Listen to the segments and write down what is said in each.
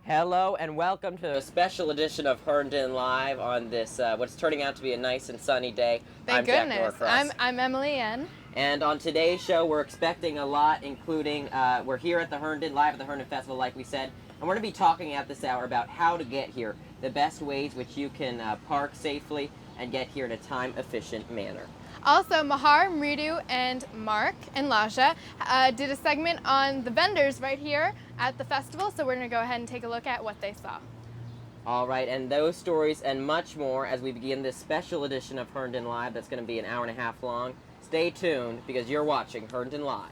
Hello and welcome to a special edition of Herndon Live on this, what's turning out to be a nice and sunny day. Thank I'm goodness. Jack Norcross. I'm Emily N. And on today's show, we're expecting a lot, including, we're here at the Herndon, live at the Herndon Festival, like we said, and we're going to be talking at this hour about how to get here, the best ways which you can park safely and get here in a time-efficient manner. Also, Mahar, Mridu, and Mark and Lasha did a segment on the vendors right here at the festival, so we're going to go ahead and take a look at what they saw. All right, and those stories and much more as we begin this special edition of Herndon Live that's going to be an hour and a half long. Stay tuned because you're watching Herndon Live.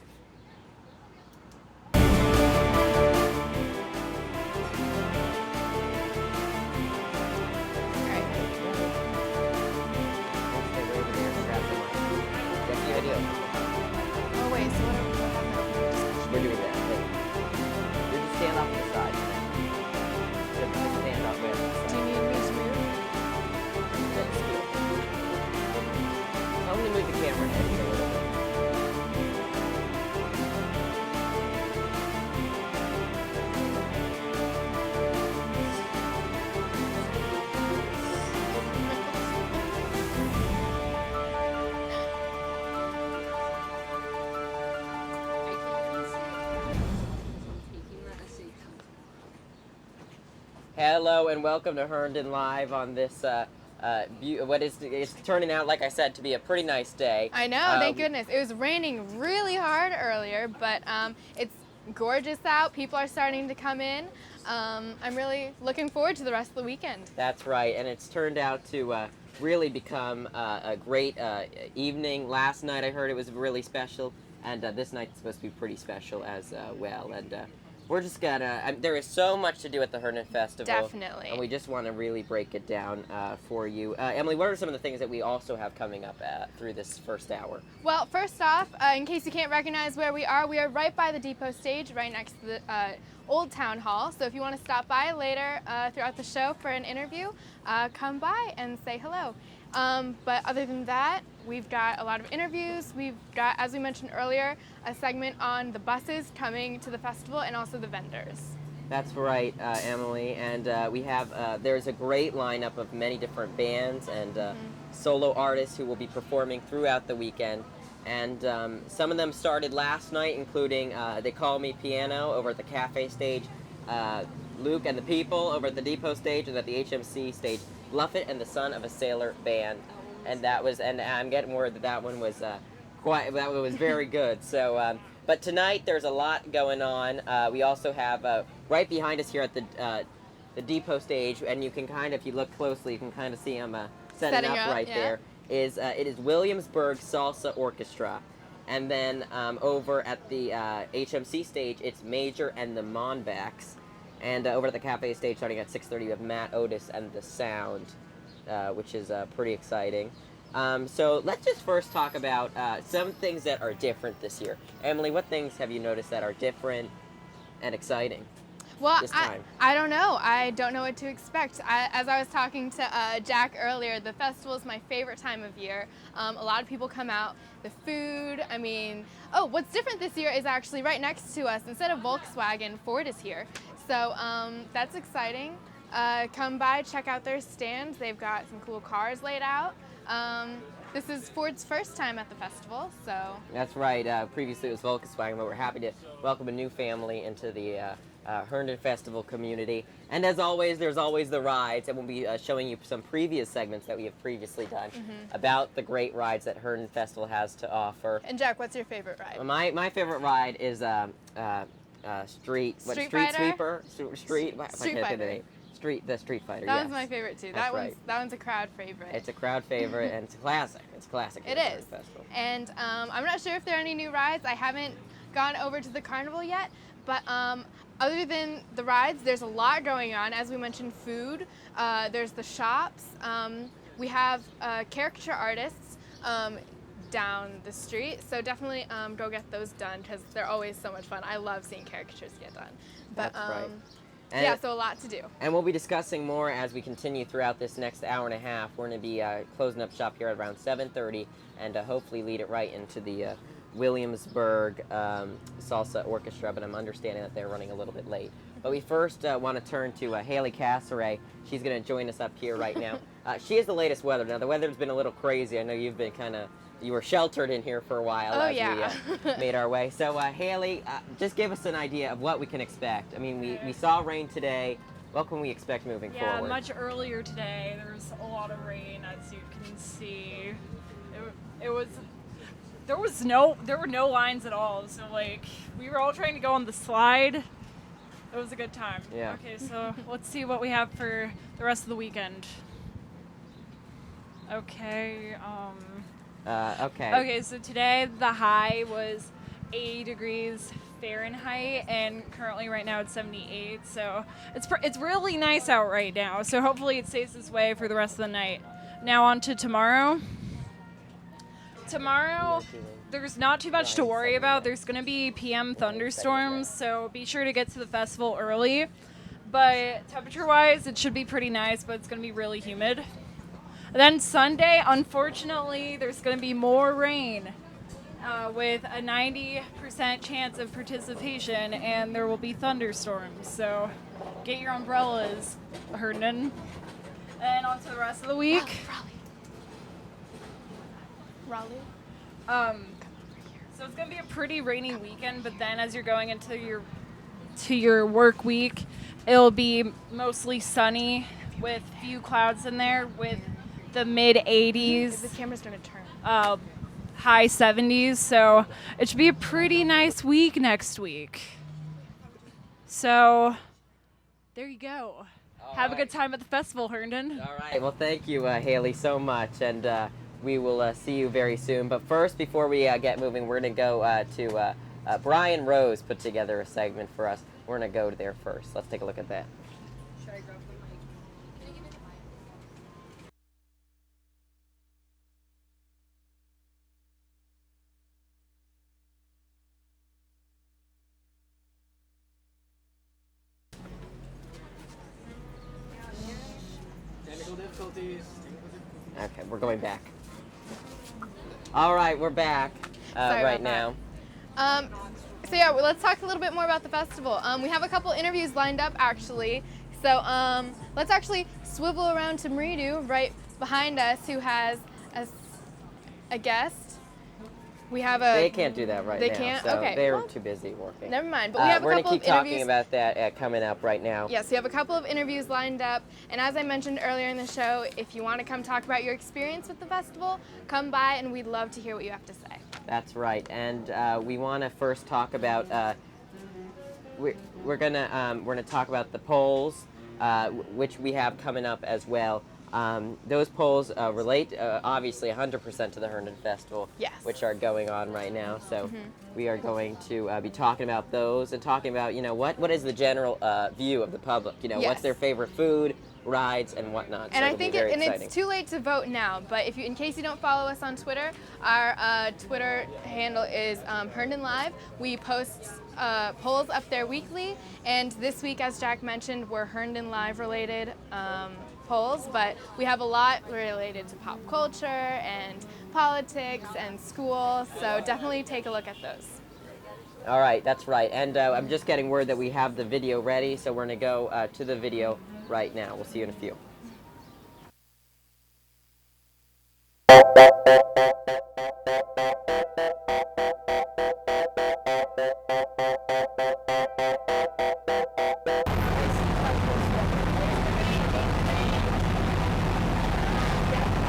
Oh wait, so what are We're doing that. You just stand off to the side. Just stand off there. do you need me to move? I'm going to move the camera ahead a little bit. Hello and welcome to Herndon Live on this it's turning out, like I said, to be a pretty nice day. I know, thank goodness. It was raining really hard earlier, but it's gorgeous out. People are starting to come in. I'm really looking forward to the rest of the weekend. That's right, and it's turned out to really become a great evening. Last night I heard it was really special, and this night's supposed to be pretty special as well. And we're just gonna, there is so much to do at the Herndon Festival. Definitely. And we just want to really break it down for you. Emily, what are some of the things that we also have coming up through this first hour? Well, first off, in case you can't recognize where we are right by the depot stage, right next to the Old Town Hall. So if you want to stop by later throughout the show for an interview, come by and say hello. But other than that, we've got a lot of interviews. We've got, as we mentioned earlier, a segment on the buses coming to the festival and also the vendors. That's right, Emily, and we have, there's a great lineup of many different bands and solo artists who will be performing throughout the weekend. And some of them started last night, including They Call Me Piano over at the Cafe stage, Luke and the People over at the Depot stage, and at the HMC stage, Bluffett and the Son of a Sailor Band. And that was, and I'm getting word that one was very good. So, but tonight there's a lot going on. We also have right behind us here at the Depot stage, and you can kind of, if you look closely, you can kind of see them setting up right there. It is Williamsburg Salsa Orchestra, and then over at the HMC stage, it's Major and the Monbacks, and over at the Cafe stage, starting at 6:30, we have Matt Otis and the Sound, which is pretty exciting. So let's just first talk about some things that are different this year. Emily, what things have you noticed that are different and exciting? Well, this time? I don't know. I don't know what to expect. As I was talking to Jack earlier, the festival is my favorite time of year. A lot of people come out. The food, I mean, what's different this year is actually right next to us. Instead of Volkswagen, Ford is here. So that's exciting. Come by, check out their stands. They've got some cool cars laid out. This is Ford's first time at the festival, so. That's right. Previously it was Volkswagen, but we're happy to welcome a new family into the Herndon Festival community. And as always, there's always the rides, and we'll be showing you some previous segments that we have previously done about the great rides that Herndon Festival has to offer. And Jack, what's your favorite ride? My favorite ride is Street Fighter. The Street Fighter. That one's my favorite too. That one's a crowd favorite. It's a crowd favorite, and it's a classic. It's classic. It is. Festival. And I'm not sure if there are any new rides. I haven't gone over to the carnival yet, but other than the rides, there's a lot going on. As we mentioned, food. There's the shops. We have caricature artists down the street, so definitely go get those done because they're always so much fun. I love seeing caricatures get done. But that's right. Yeah, so a lot to do. And we'll be discussing more as we continue throughout this next hour and a half. We're going to be closing up shop here at around 7:30 and hopefully lead it right into the Williamsburg Salsa Orchestra, but I'm understanding that they're running a little bit late. But we first want to turn to Haley Cassaray. She's going to join us up here right now. She has the latest weather. Now, the weather's been a little crazy. I know you've been you were sheltered in here for a while as we made our way. So, Haley, just give us an idea of what we can expect. I mean, we saw rain today. What can we expect moving forward? Yeah, much earlier today, there was a lot of rain, as you can see. There were no lines at all. So like, we were all trying to go on the slide. It was a good time. Yeah. Okay, so let's see what we have for the rest of the weekend. Okay. Okay. Okay, so today the high was 80 degrees Fahrenheit, and currently right now it's 78. So it's really nice out right now. So hopefully it stays this way for the rest of the night. Now on to tomorrow. Tomorrow, there's not too much to worry about. There's going to be PM thunderstorms, so be sure to get to the festival early. But temperature-wise, it should be pretty nice, but it's going to be really humid. Then Sunday, unfortunately, there's going to be more rain with a 90% chance of participation, and there will be thunderstorms. So get your umbrellas, Herndon. And on to the rest of the week. Raleigh. So it's gonna be a pretty rainy weekend, but then as you're going into your work week, it'll be mostly sunny with few clouds in there, with the mid 80s. The camera's gonna turn. High 70s. So it should be a pretty nice week next week. So there you go. Have a good time at the festival, Herndon. All right. Well, thank you, Haley, so much, and we will see you very soon. But first, before we get moving, we're going to go to Brian Rose put together a segment for us. We're going to go there first. Let's take a look at that. Should I grab the mic? Can you give me the mic? Technical difficulties. Okay, we're going back. All right, we're back right now. So yeah, let's talk a little bit more about the festival. We have a couple interviews lined up actually. So let's actually swivel around to Meridu right behind us, who has a guest. We have a. They can't do that right now. They can't? So Okay, they're well, too busy working. Never mind. But we have a we're couple going to keep of talking interviews. about that coming up right now. Yes, we have a couple of interviews lined up. And as I mentioned earlier in the show, if you want to come talk about your experience with the festival, come by and we'd love to hear what you have to say. That's right. And we want to first talk about. We're gonna talk about the polls, which we have coming up as well. Those polls relate obviously 100% to the Herndon Festival, Yes. which are going on right now. So we are going to be talking about those and talking about, what is the general view of the public? Yes. What's their favorite food, rides, and whatnot. And so I it'll be think very exciting. it's too late to vote now, but if you, in case you don't follow us on Twitter, our Twitter handle is Herndon Live. We post polls up there weekly, and this week, as Jack mentioned, were Herndon Live related polls, but we have a lot related to pop culture and politics and school, so definitely take a look at those. All right, that's right. And I'm just getting word that we have the video ready, so we're going to go to the video right now. We'll see you in a few.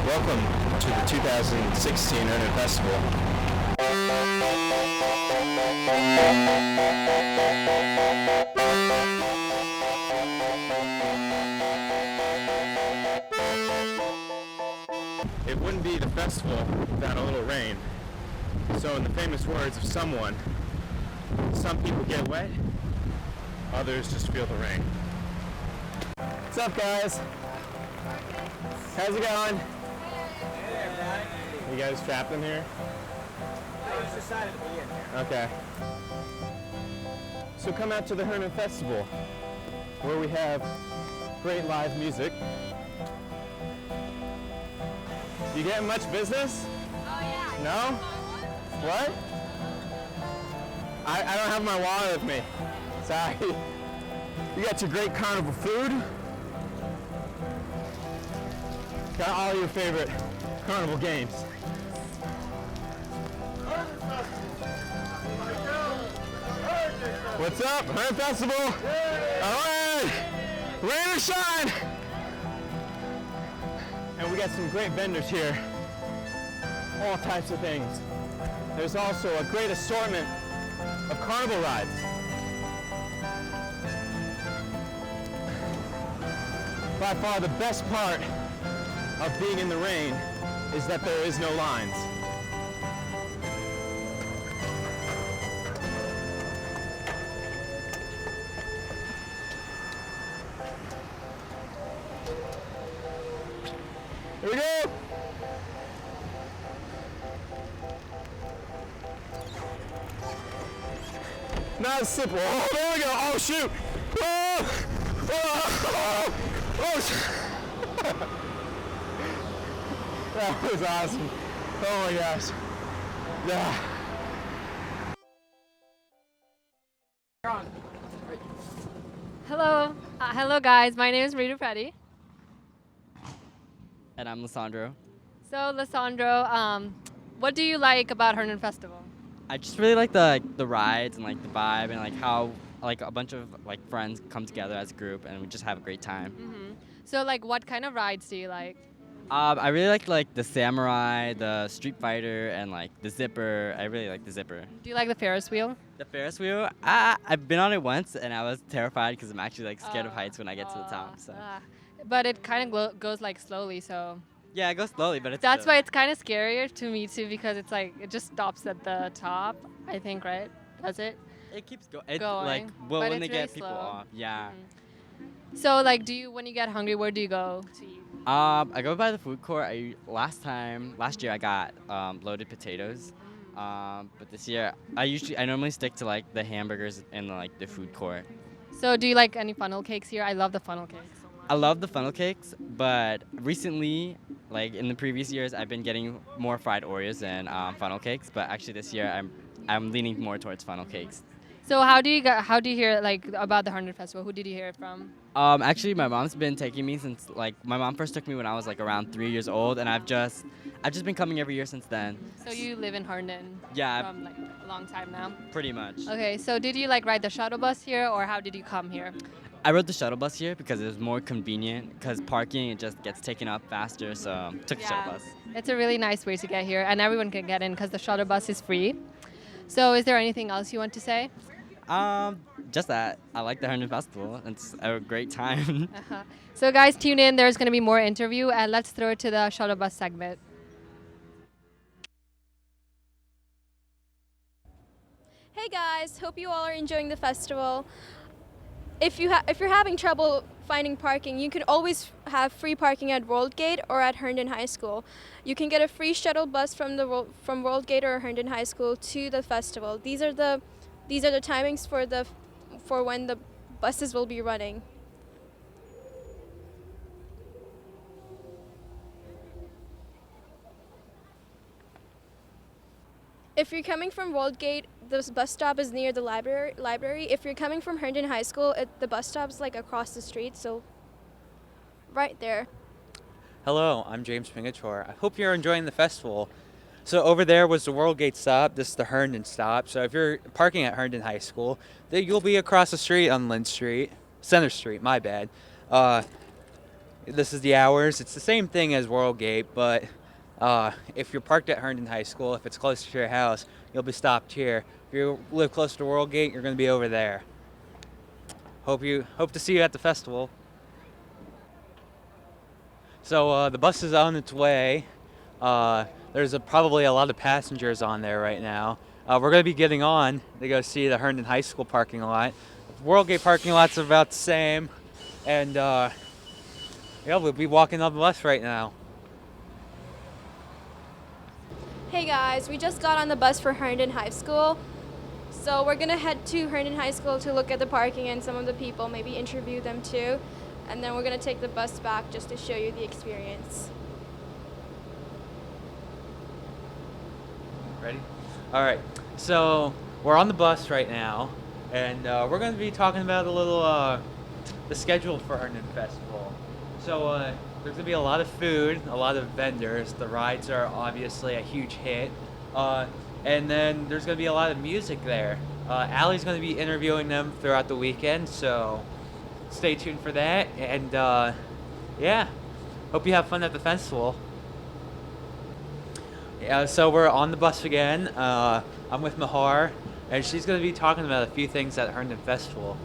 Welcome to the 2016 Herndon Festival. It wouldn't be the festival without a little rain. So in the famous words of someone, some people get wet, others just feel the rain. What's up, guys? How's it going? You guys trapped in here? I just decided to be in here. Okay. So come out to the Herndon Festival, where we have great live music. You getting much business? Oh yeah. No? What? I don't have my wallet with me. Sorry. You got your great carnival food. Got all your favorite carnival games. What's up? Herndon Festival? All right. Rain or shine. And we got some great vendors here. All types of things. There's also a great assortment of carnival rides. By far the best part of being in the rain is that there is no lines. Here we go! Not simple. Oh, there we go. Oh, shoot. Oh, oh, oh. That was awesome. Oh my gosh. Yeah. Hello. Hello, guys. My name is Rita Petty. And I'm Lissandro. So, Lissandro, what do you like about Herndon Festival? I just really like the rides and like the vibe and like how like a bunch of like friends come together as a group and we just have a great time. Mm-hmm. So, like, what kind of rides do you like? I really like the Samurai, the Street Fighter, and like the Zipper. I really like the Zipper. Do you like the Ferris wheel? The Ferris wheel, I've been on it once and I was terrified because I'm actually like scared of heights when I get to the top. So. But it kind of goes like slowly, so. Yeah, it goes slowly, but it's. That's why it's kind of scarier to me too, because it's like it just stops at the top. I think, right? Does it? It keeps going. Going, well, but when they it's really get people slow. off, yeah. Mm-hmm. So, like, when you get hungry, where do you go to eat? I go by the food court. Last year I got loaded potatoes. But this year I normally stick to like the hamburgers in like the food court. So, do you like any funnel cakes here? I love the funnel cakes. I love the funnel cakes, but recently, like in the previous years, I've been getting more fried Oreos than funnel cakes. But actually this year I'm leaning more towards funnel cakes. So how do you hear like about the Herndon Festival? Who did you hear it from? Actually, my mom's been taking me since like my mom first took me when I was like around 3 years old, and I've just been coming every year since then. So you live in Herndon? Yeah. From like a long time now. Pretty much. Okay, so did you like ride the shuttle bus here, or how did you come here? I rode the shuttle bus here because it was more convenient. Because parking it just gets taken up faster, so took the shuttle bus. It's a really nice way to get here, and everyone can get in because the shuttle bus is free. So is there anything else you want to say? Just that I like the Herndon Festival. It's a great time. So guys, tune in. There's going to be more interview, and let's throw it to the shuttle bus segment. Hey guys, hope you all are enjoying the festival. If you're having trouble finding parking, you can always have free parking at World Gate or at Herndon High School. You can get a free shuttle bus from World Gate or Herndon High School to the festival. These are the timings for when the buses will be running. If you're coming from World Gate, the bus stop is near the library. If you're coming from Herndon High School, the bus stop's like across the street, so right there. Hello, I'm James Pingator. I hope you're enjoying the festival. So over there was the World Gate stop. This is the Herndon stop. So if you're parking at Herndon High School, then you'll be across the street on Center Street, my bad. This is the hours. It's the same thing as World Gate, but if you're parked at Herndon High School, if it's close to your house, you'll be stopped here. If you live close to World Gate, you're going to be over there. Hope to see you at the festival. So the bus is on its way. There's probably a lot of passengers on there right now. We're going to be getting on to go see the Herndon High School parking lot. World Gate parking lot's about the same, and yeah, we'll be walking on the bus right now. Hey guys, we just got on the bus for Herndon High School. So we're gonna head to Herndon High School to look at the parking and some of the people, maybe interview them too. And then we're gonna take the bus back just to show you the experience. Ready? All right. So we're on the bus right now, and we're going to be talking about a little the schedule for Herndon Festival. So there's going to be a lot of food, a lot of vendors. The rides are obviously a huge hit. And then there's going to be a lot of music there. Allie's going to be interviewing them throughout the weekend, so stay tuned for that. And yeah, hope you have fun at the festival. Yeah, so we're on the bus again. I'm with Mahar, and she's going to be talking about a few things at Herndon Festival.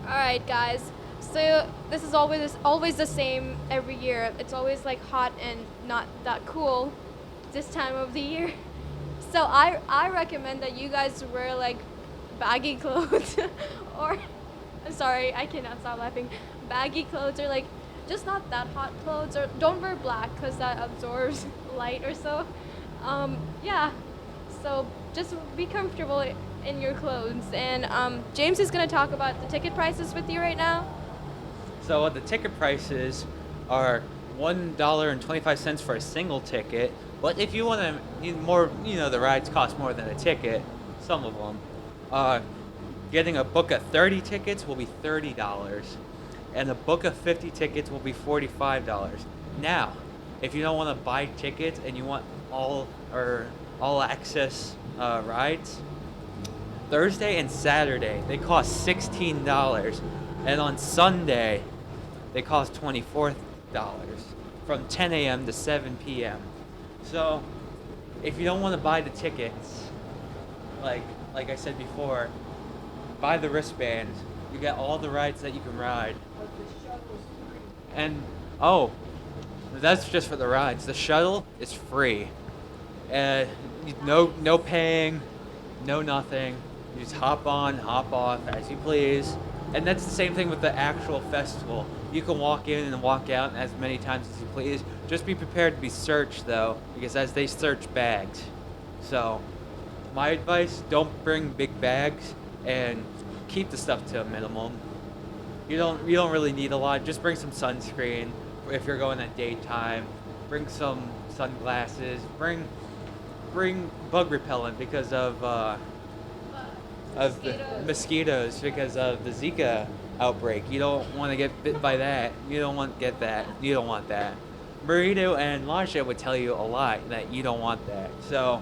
All right, guys. So this is always the same every year. It's always like hot and not that cool this time of the year. So I recommend that you guys wear like baggy clothes or I'm sorry, I cannot stop laughing. Baggy clothes or like just not that hot clothes, or don't wear black because that absorbs light or so. Yeah. So just be comfortable in your clothes. And James is going to talk about the ticket prices with you right now. So the ticket prices are $1.25 for a single ticket. But if you want to need more, the rides cost more than a ticket. Some of them. Getting a book of 30 tickets will be $30, and a book of 50 tickets will be $45. Now, if you don't want to buy tickets and you want all access rides, Thursday and Saturday they cost $16, and on Sunday they cost $24 from 10 a.m. to 7 p.m. So, if you don't want to buy the tickets, like I said before, buy the wristbands. You get all the rides that you can ride. And that's just for the rides. The shuttle is free. No paying, no nothing. You just hop on, hop off as you please. And that's the same thing with the actual festival. You can walk in and walk out as many times as you please. Just be prepared to be searched though, because as they search bags. So, my advice, don't bring big bags and keep the stuff to a minimum. You don't really need a lot. Just bring some sunscreen if you're going at daytime. Bring some sunglasses. Bring bug repellent because of the mosquitoes because of the Zika outbreak. You don't want to get bit by that. You don't want to get that. You don't want that. Burrito and Lasha would tell you a lot that you don't want that. So.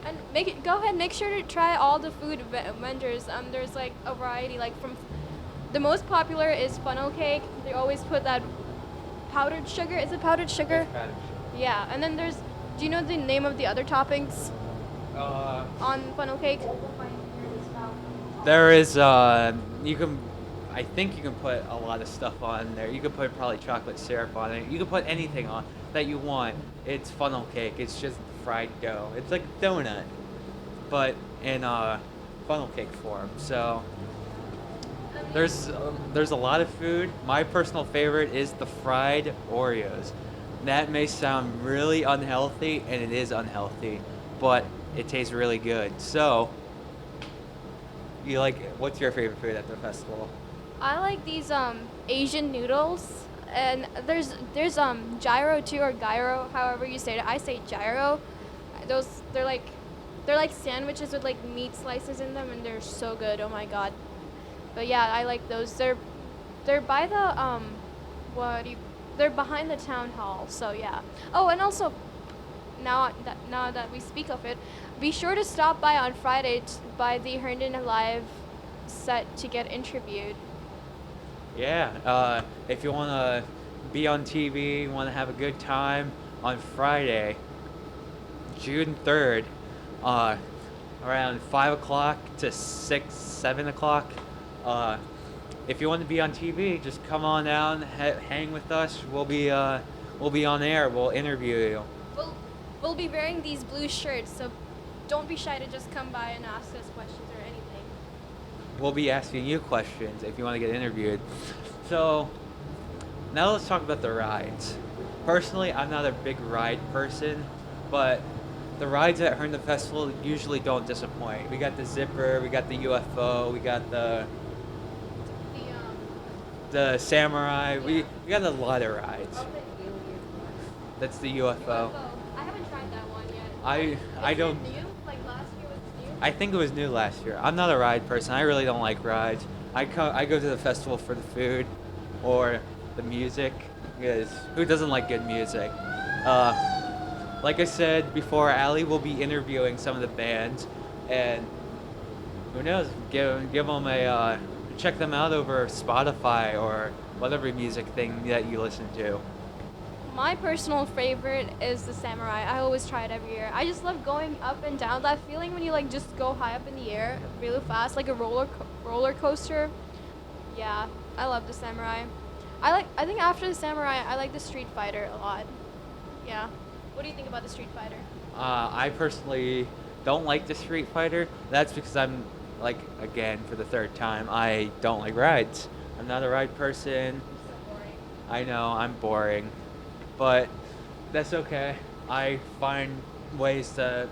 And go ahead, make sure to try all the food vendors. There's like a variety. Like from the most popular is funnel cake. They always put that powdered sugar. Is it powdered sugar? Yeah. And then there's. Do you know the name of the other toppings on funnel cake? There is. I think you can put a lot of stuff on there. You can put probably chocolate syrup on it. You can put anything on that you want. It's funnel cake. It's just fried dough. It's like a donut, but in funnel cake form. So there's a lot of food. My personal favorite is the fried Oreos. That may sound really unhealthy, and it is unhealthy, but it tastes really good. So, what's your favorite food at the festival? I like these Asian noodles, and there's gyro too, or gyro, however you say it. I say gyro. They're like sandwiches with like meat slices in them, and they're so good. Oh my god. But yeah, I like those. They're by the they're behind the town hall. So yeah. Oh, and also now that we speak of it, be sure to stop by on Friday by the Herndon Live set to get interviewed. Yeah, if you want to be on TV, want to have a good time on Friday, June 3rd, around 5 o'clock to 6, 7 o'clock. If you want to be on TV, just come on down, hang with us. We'll be on air. We'll interview you. We'll be wearing these blue shirts, so don't be shy to just come by and ask us questions or anything. We'll be asking you questions if you want to get interviewed. So, now let's talk about the rides. Personally, I'm not a big ride person, but the rides at Herndon Festival usually don't disappoint. We got the zipper, we got the UFO, we got the samurai. We got a lot of rides. That's the UFO. I haven't tried that one yet. I don't. Is it new? Like last year was new? I think it was new last year. I'm not a ride person. I really don't like rides. I go to the festival for the food or the music, because who doesn't like good music? Like I said before, Allie will be interviewing some of the bands, and who knows, give them a check them out over Spotify or whatever music thing that you listen to. My personal favorite is the Samurai. I always try it every year. I just love going up and down. That feeling when you like just go high up in the air really fast, like a roller coaster. Yeah, I love the Samurai. I think after the Samurai, I like the Street Fighter a lot. Yeah. What do you think about the Street Fighter? I personally don't like the Street Fighter. That's because I'm, like, again, for the third time, I don't like rides. I'm not a ride person. So boring. I know, I'm boring. But that's okay. I find ways to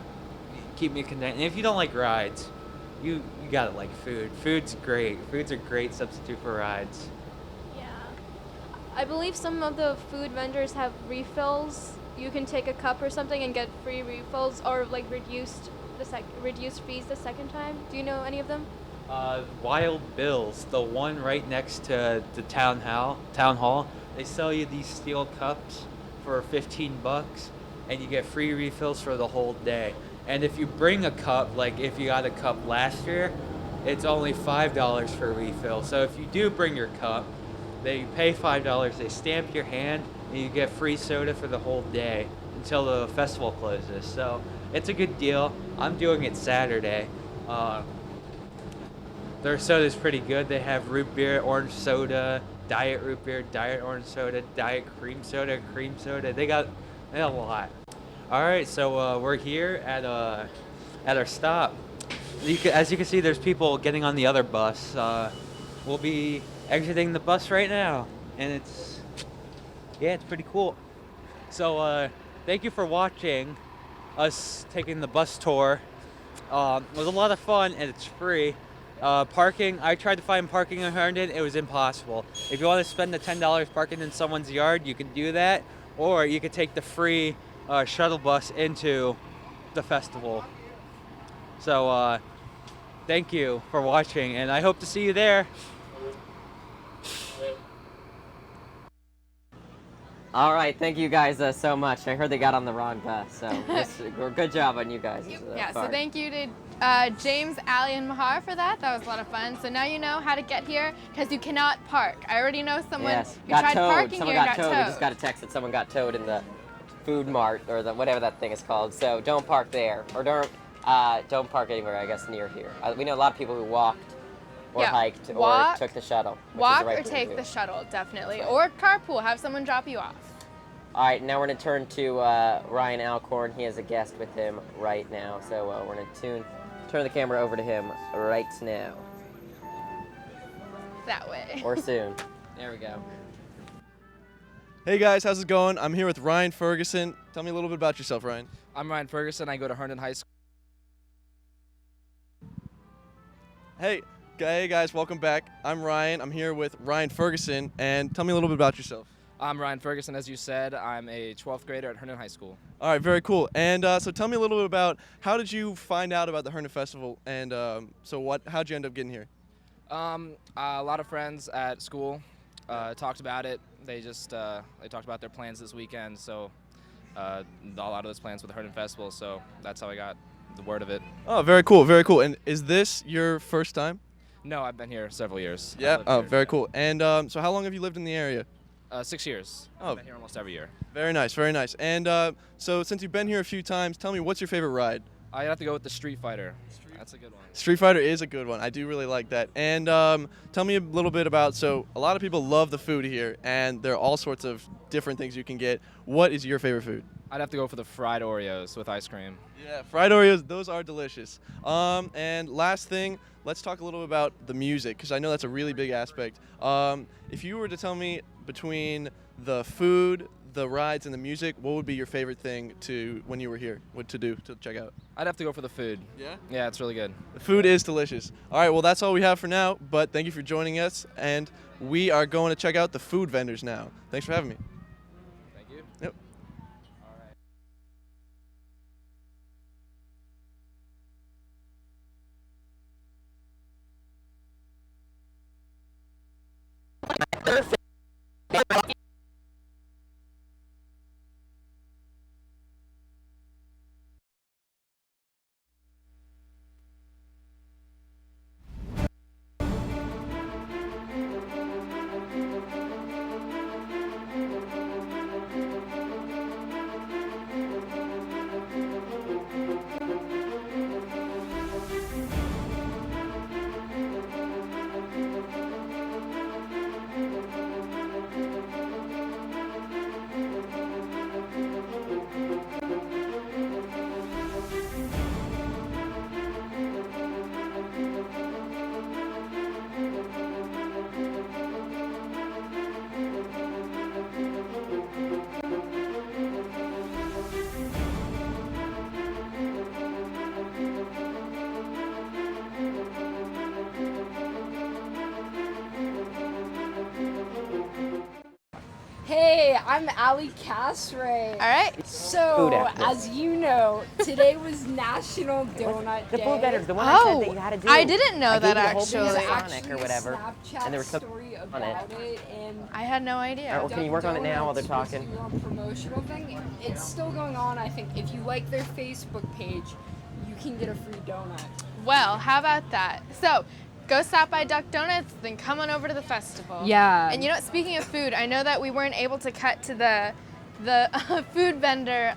keep me content. And if you don't like rides, you gotta like food. Food's great. Food's a great substitute for rides. Yeah. I believe some of the food vendors have refills. You can take a cup or something and get free refills, or like reduced fees the second time. Do you know any of them? Wild Bill's, the one right next to the town hall. They sell you these steel cups for $15, and you get free refills for the whole day. And if you bring a cup, like if you got a cup last year, it's only $5 for a refill. So if you do bring your cup, they pay $5, they stamp your hand, and you get free soda for the whole day until the festival closes. So it's a good deal. I'm doing it Saturday. Their soda's pretty good. They have root beer, orange soda, diet root beer, diet orange soda, diet cream soda, cream soda. They got a lot. All right, so we're here at our stop. As you can see, there's people getting on the other bus. We'll be exiting the bus right now, and it's pretty cool. So thank you for watching us taking the bus tour. It was a lot of fun, and it's free. Parking, I tried to find parking in Herndon. It was impossible. If you want to spend the $10 parking in someone's yard, you can do that. Or you could take the free shuttle bus into the festival. So thank you for watching, and I hope to see you there. All right, thank you guys so much. I heard they got on the wrong bus, so good job on you guys. Yeah, so thank you to James, Ali, and Mahar for that. That was a lot of fun. So now you know how to get here, because you cannot park. I already know someone who got tried towed. parking Someone here got and got towed. towed. We just got a text that someone got towed in the food mart, or whatever that thing is called. So don't park there, or don't park anywhere, I guess, near here. We know a lot of people who walked or hiked or took the shuttle. Walk or take the shuttle, definitely. Or carpool, have someone drop you off. All right, now we're going to turn to Ryan Alcorn. He has a guest with him right now, so we're going to turn the camera over to him right now. That way. Or soon. There we go. Hey guys, how's it going? I'm here with Ryan Ferguson. Tell me a little bit about yourself, Ryan. I'm Ryan Ferguson. I go to Herndon High School. Hey guys, welcome back. I'm Ryan. I'm here with Ryan Ferguson, and tell me a little bit about yourself. I'm Ryan Ferguson, as you said. I'm a 12th grader at Herndon High School. All right, very cool. And so tell me a little bit about how did you find out about the Herndon Festival, and how'd you end up getting here? A lot of friends at school talked about it. They talked about their plans this weekend, so a lot of those plans for the Herndon Festival, so that's how I got the word of it. Oh, very cool, very cool. And is this your first time? No, I've been here several years. Yeah, oh, very cool. And so how long have you lived in the area? 6 years. Oh. I've been here almost every year. Very nice, very nice. And so since you've been here a few times, tell me, what's your favorite ride? I'd have to go with the Street Fighter. That's a good one. Street Fighter is a good one. I do really like that. And tell me a little bit about, so a lot of people love the food here, and there are all sorts of different things you can get. What is your favorite food? I'd have to go for the fried Oreos with ice cream. Yeah, fried Oreos, those are delicious. And last thing, let's talk a little bit about the music, because I know that's a really big aspect. If you were to tell me between the food, the rides, and the music, what would be your favorite thing when you were here, to check out? I'd have to go for the food. Yeah? Yeah, it's really good. The food is delicious. All right, well, that's all we have for now, but thank you for joining us, and we are going to check out the food vendors now. Thanks for having me. Thank you. Yep. I'm Ali Casray. All right. Food So, after. as you know, today was National Donut The Day. food vendor, the one I said that you had to do. I didn't know I that gave you the whole actually. piece of There's Sonic actually or whatever. a Snapchat And there was something story on about it, and I had no All idea. right, well, can you work on it now while they're Donuts was talking? your promotional thing. It's still going on, I think. If you like their Facebook page, you can get a free donut. Well, how about that? So, go stop by Duck Donuts, then come on over to the festival. Yeah. And you know what? Speaking of food, I know that we weren't able to cut to the food vendor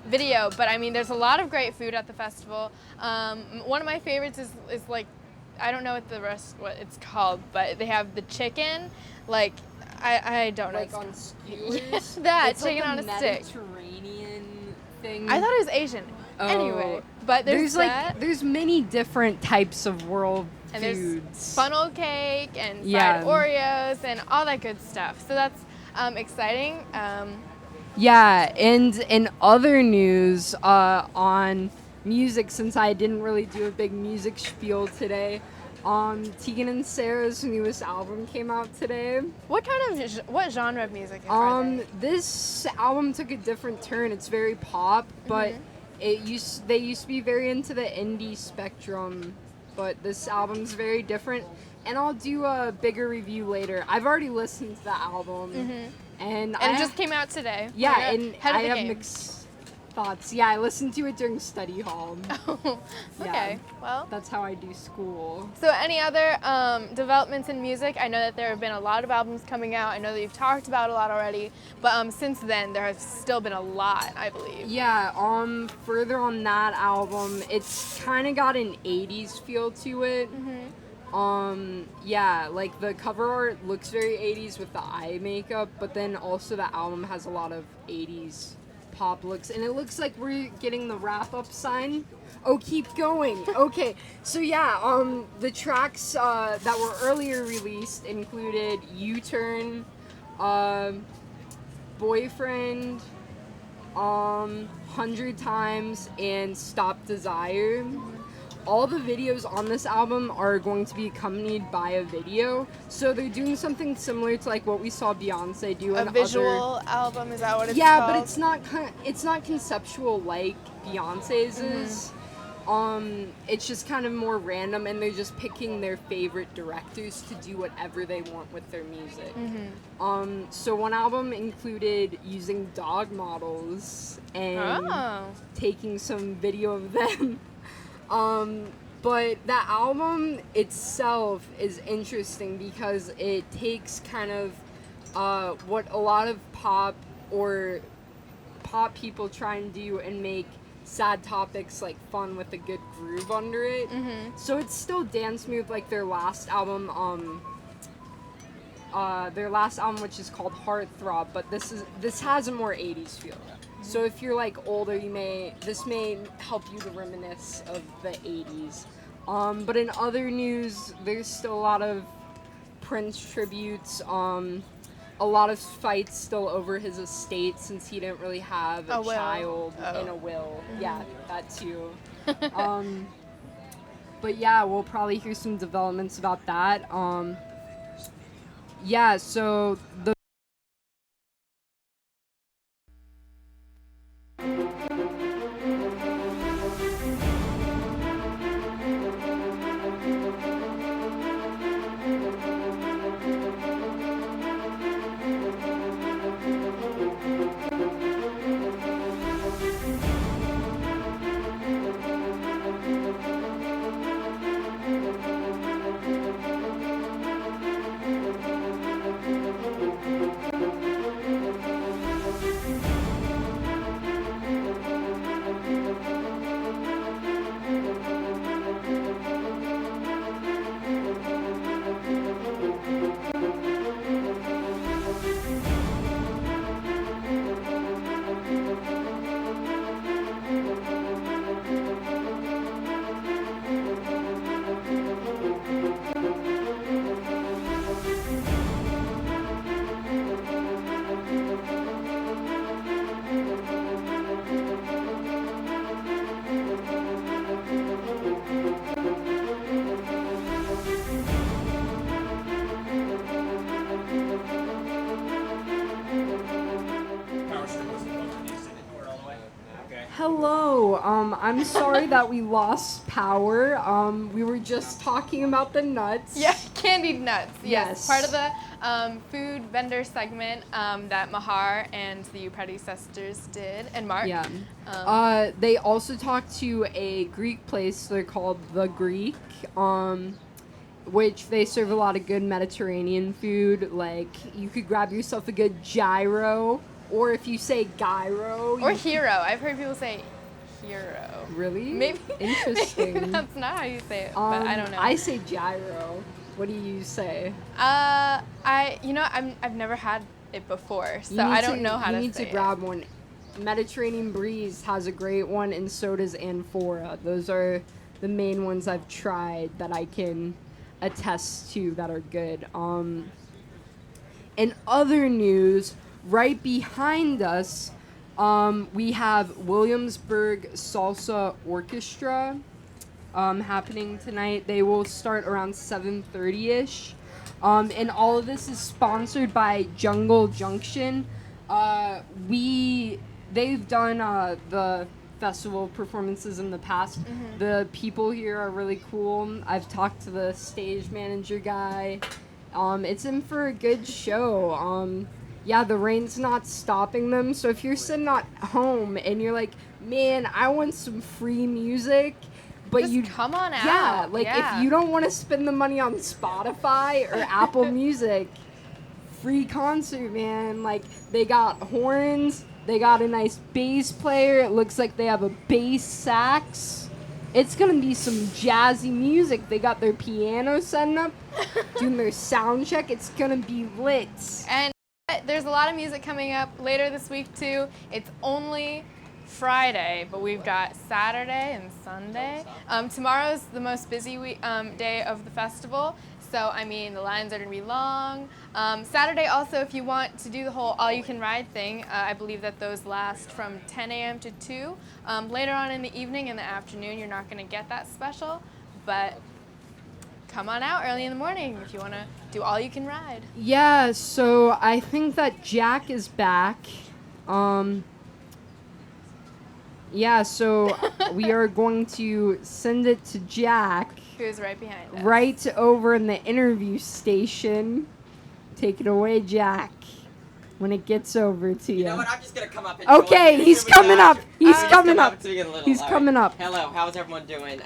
video, but I mean, there's a lot of great food at the festival. One of my favorites is like, I don't know what it's called, but they have the chicken, like I don't know. Like on skewers? That It's chicken like on a stick. Mediterranean thing. I thought it was Asian. Oh. Anyway, but there's that. like there's many different types of world And foods. there's funnel cake and fried Yeah. Oreos and all that good stuff. So that's exciting. Yeah, and in other news on music, since I didn't really do a big music spiel today, Tegan and Sarah's newest album came out today. What genre of music are they? This album took a different turn. It's very pop, but they used to be very into the indie spectrum, but this album's very different. And I'll do a bigger review later. I've already listened to the album, and And it just came out today. yeah, You're and ahead of I the have game. mixed thoughts. Yeah, I listened to it during study hall. Okay, Yeah. well. That's how I do school. So any other developments in music? I know that there have been a lot of albums coming out. I know that you've talked about a lot already, but since then there has still been a lot, I believe. Yeah, further on that album, it's kind of got an 80s feel to it. Yeah, like the cover art looks very 80s with the eye makeup, but then also the album has a lot of 80s pop looks, and it looks like we're getting the wrap-up sign. Oh, keep going. Okay, so yeah, the tracks that were earlier released included U-Turn, Boyfriend, 100 Times, and Stop Desire. All the videos on this album are going to be accompanied by a video, so they're doing something similar to like what we saw Beyonce do. A in visual other... album, is that what it's Yeah, called? but it's not conceptual like Beyonce's is. It's just kind of more random, and they're just picking their favorite directors to do whatever they want with their music. So one album included using dog models and taking some video of them. But that album itself is interesting because it takes kind of what a lot of pop people try and do and make sad topics like fun with a good groove under it. So it's still dance move like their last album, which is called Heartthrob, but this has a more 80s feel. So if you're like older, this may help you to reminisce of the 80s. But in other news, there's still a lot of Prince tributes, a lot of fights still over his estate since he didn't really have a child in a will. Yeah, that too. But yeah, we'll probably hear some developments about that. Yeah, so the I'm sorry that we lost power. We were just talking about the nuts. Yeah, candied nuts. Yes. Part of the food vendor segment that Mahar and the predecessors did, and Mark. Yeah. They also talked to a Greek place. They're called The Greek, which they serve a lot of good Mediterranean food. Like, you could grab yourself a good gyro, or if you say gyro. Or hero. I've heard people say hero. Really? Maybe. Interesting. Maybe that's not how you say it, but I don't know. I say gyro. What do you say? I've never had it before, so I don't know how to say it. You need to grab one. Mediterranean Breeze has a great one, and so does Amphora. Those are the main ones I've tried that I can attest to that are good. In other news, right behind us, we have Williamsburg Salsa Orchestra happening tonight. They will start around 7:30ish. And all of this is sponsored by Jungle Junction. They've done the festival performances in the past. Mm-hmm. The people here are really cool. I've talked to the stage manager guy. It's in for a good show. Yeah, the rain's not stopping them. So if you're sitting at home and you're like, man, I want some free music, but Just you come on out. Yeah, like if you don't want to spend the money on Spotify or Apple Music, free concert, man. Like, they got horns, they got a nice bass player. It looks like they have a bass sax. It's gonna be some jazzy music. They got their piano setting up, doing their sound check. It's gonna be lit. And there's a lot of music coming up later this week too. It's only Friday, but we've got Saturday and Sunday. Tomorrow's the most busy day of the festival, so I mean the lines are gonna be long. Saturday also, if you want to do the whole all-you-can-ride thing, I believe that those last from 10 a.m. to 2. Later on in the evening, in the afternoon, you're not gonna get that special, but come on out early in the morning if you wanna do all-you-can-ride. Yeah, so I think that Jack is back. Yeah, so we are going to send it to Jack. Who's right behind us. Right over in the interview station. Take it away, Jack. When it gets over to you. You know what? I'm just gonna come up and Okay, join you. he's Here we go. coming up. He's I'm just coming up. to be a little- He's all right. coming up. Hello, how's everyone doing?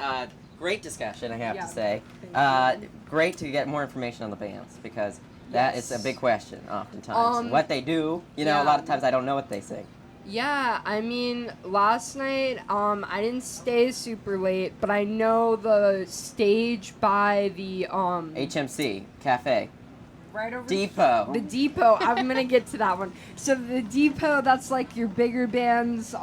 Great discussion, I have Yeah, to say. thank Great to get more information on the bands because that is a big question oftentimes. Um, What they do, a yeah. lot of times I don't know what they sing. Yeah, I mean, last night, I didn't stay super late, but I know the stage by the, HMC, Cafe, right over Depot. the depot. I'm gonna get to that one. So the depot, that's like your bigger bands,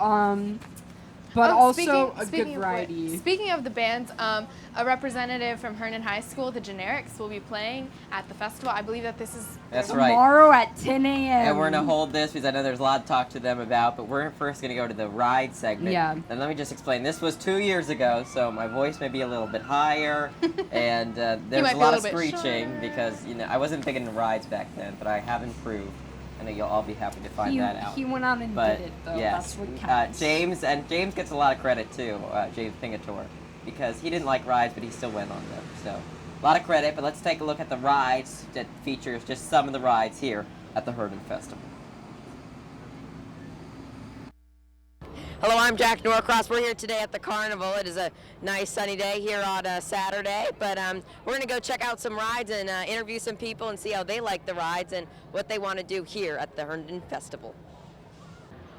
but also a good variety. Speaking of the bands, a representative from Herndon High School, the Generics, will be playing at the festival. I believe that this is That's right. Tomorrow at 10 a.m. And we're going to hold this because I know there's a lot to talk to them about, but we're first going to go to the ride segment. Yeah. And let me just explain. This was 2 years ago, so my voice may be a little bit higher, and there's might a be a lot of little bit screeching shorter. because, I wasn't big into rides back then, but I have improved. I know you'll all be happy to find that out. He went out and But did it, though. yes, That's what counts. James gets a lot of credit too, James Pingator, because he didn't like rides, but he still went on them. So a lot of credit. But let's take a look at the rides that features just some of the rides here at the Herndon Festival. Hello, I'm Jack Norcross. We're here today at the carnival. It is a nice sunny day here on Saturday, but we're going to go check out some rides and interview some people and see how they like the rides and what they want to do here at the Herndon Festival.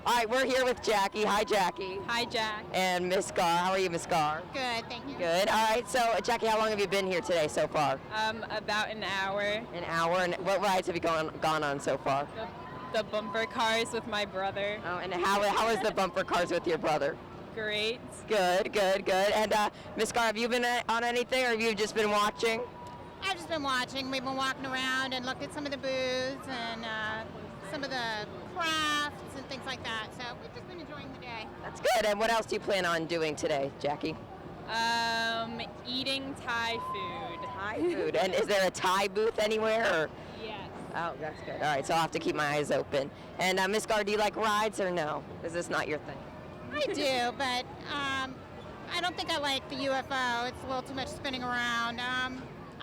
All right, we're here with Jackie. Hi, Jackie. Hi, Jack. And Miss Gar. How are you, Miss Gar? Good, thank you. Good. All right, so Jackie, how long have you been here today so far? About an hour. An hour. And what rides have you gone on so far? The bumper cars with my brother. Oh, and how is the bumper cars with your brother? Great. Good. And Miss Gar, have you been on anything, or have you just been watching? I've just been watching. We've been walking around and looked at some of the booths and some of the crafts and things like that. So we've just been enjoying the day. That's good. And what else do you plan on doing today, Jackie? Eating Thai food. Thai food. And is there a Thai booth anywhere? Or? Yes. Oh, that's good. All right, so I'll have to keep my eyes open. And Miss Gar, do you like rides or no? Is this not your thing? I do, but I don't think I like the UFO. It's a little too much spinning around.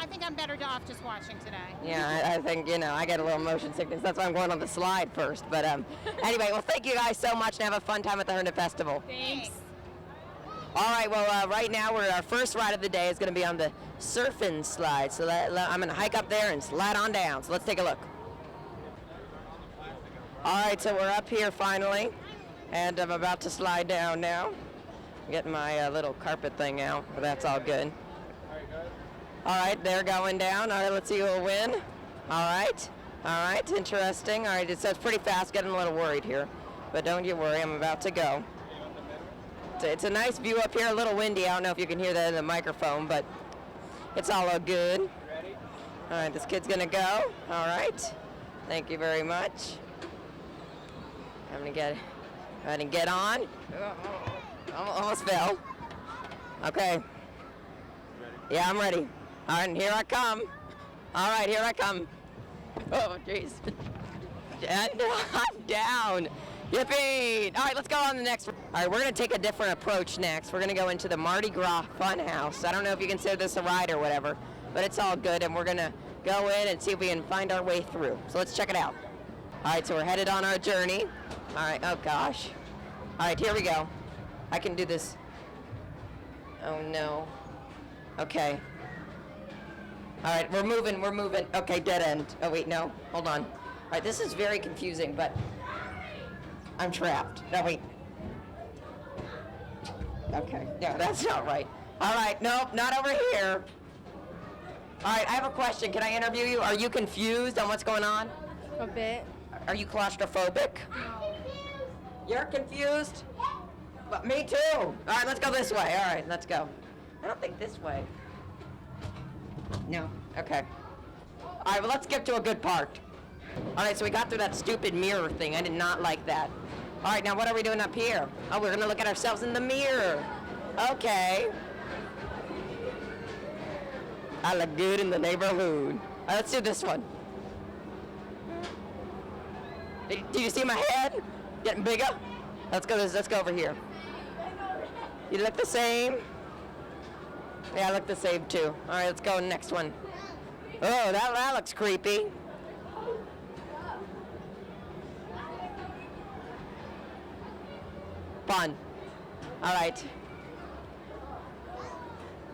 I think I'm better off just watching today. Yeah, I think, I get a little motion sickness. That's why I'm going on the slide first. But anyway, well, thank you guys so much and have a fun time at the Herndon Festival. Thanks. All right, well, right now our first ride of the day is going to be on the surfing slide. So I'm going to hike up there and slide on down. So let's take a look. All right, so we're up here finally, and I'm about to slide down now. I'm getting my little carpet thing out, but that's all good. All right, they're going down. All right, let's see who will win. All right, interesting. All right, it says pretty fast, getting a little worried here, but don't you worry, I'm about to go. It's a nice view up here, a little windy. I don't know if you can hear that in the microphone, but it's all good. All right, this kid's gonna go. All right, thank you very much. I'm gonna go ahead and get on. Almost fell. Okay. Yeah, I'm ready. All right, and here I come. All right, here I come. Oh, jeez. And I'm down. Yippee! All right, let's go on the next. All right, we're going to take a different approach next. We're going to go into the Mardi Gras Fun House. I don't know if you consider this a ride or whatever, but it's all good, and we're going to go in and see if we can find our way through. So let's check it out. All right, so we're headed on our journey. All right, oh gosh. All right, here we go. I can do this. Oh no. Okay. All right, we're moving. Okay, dead end. Oh wait, no, hold on. All right, this is very confusing, but I'm trapped. No, wait. Okay, no, that's not right. All right, nope, not over here. All right, I have a question. Can I interview you? Are you confused on what's going on? A bit. Are you claustrophobic? No. You're confused? But me too. All right, let's go this way. All right, let's go. I don't think this way. No. Okay. All right, well, let's get to a good part. All right, so we got through that stupid mirror thing. I did not like that. All right, now what are we doing up here? Oh, we're going to look at ourselves in the mirror. Okay. I look good in the neighborhood. All right, let's do this one. Do you see my head getting bigger? Let's go over here. You look the same. Yeah, I look the same too. All right, let's go next one. Oh, that looks creepy. Fun. All right.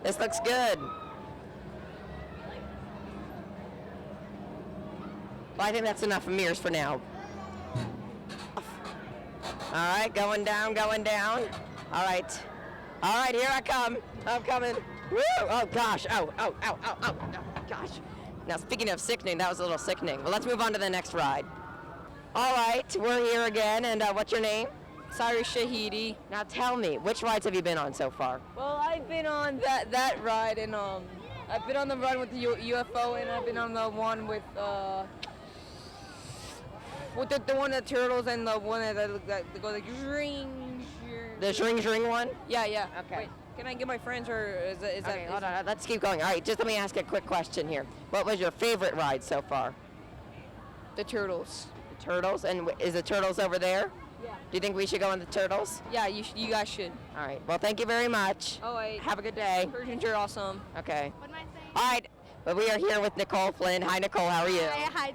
This looks good. Well, I think that's enough of mirrors for now. All right, going down. All right. All right, here I come. I'm coming. Woo! Oh, gosh. Oh, gosh. Now, speaking of sickening, that was a little sickening. Well, let's move on to the next ride. All right, we're here again, and what's your name? Cyrus Shahidi. Now, tell me, which rides have you been on so far? Well, I've been on that ride, and I've been on the ride with the UFO, and I've been on the one with the one of the turtles, and the one that goes like ring. The ring one? Yeah. Okay. Wait, can I get my friends, or is that? Okay, hold on. Let's keep going. All right, just let me ask a quick question here. What was your favorite ride so far? The turtles. The turtles? And is the turtles over there? Yeah. Do you think we should go on the turtles? Yeah, you guys should. All right. Well, thank you very much. Oh, wait. Have a good day. Persians are awesome. Okay. What am I saying? All right. Well, we are here with Nicole Flynn. Hi, Nicole. How are you? Hi,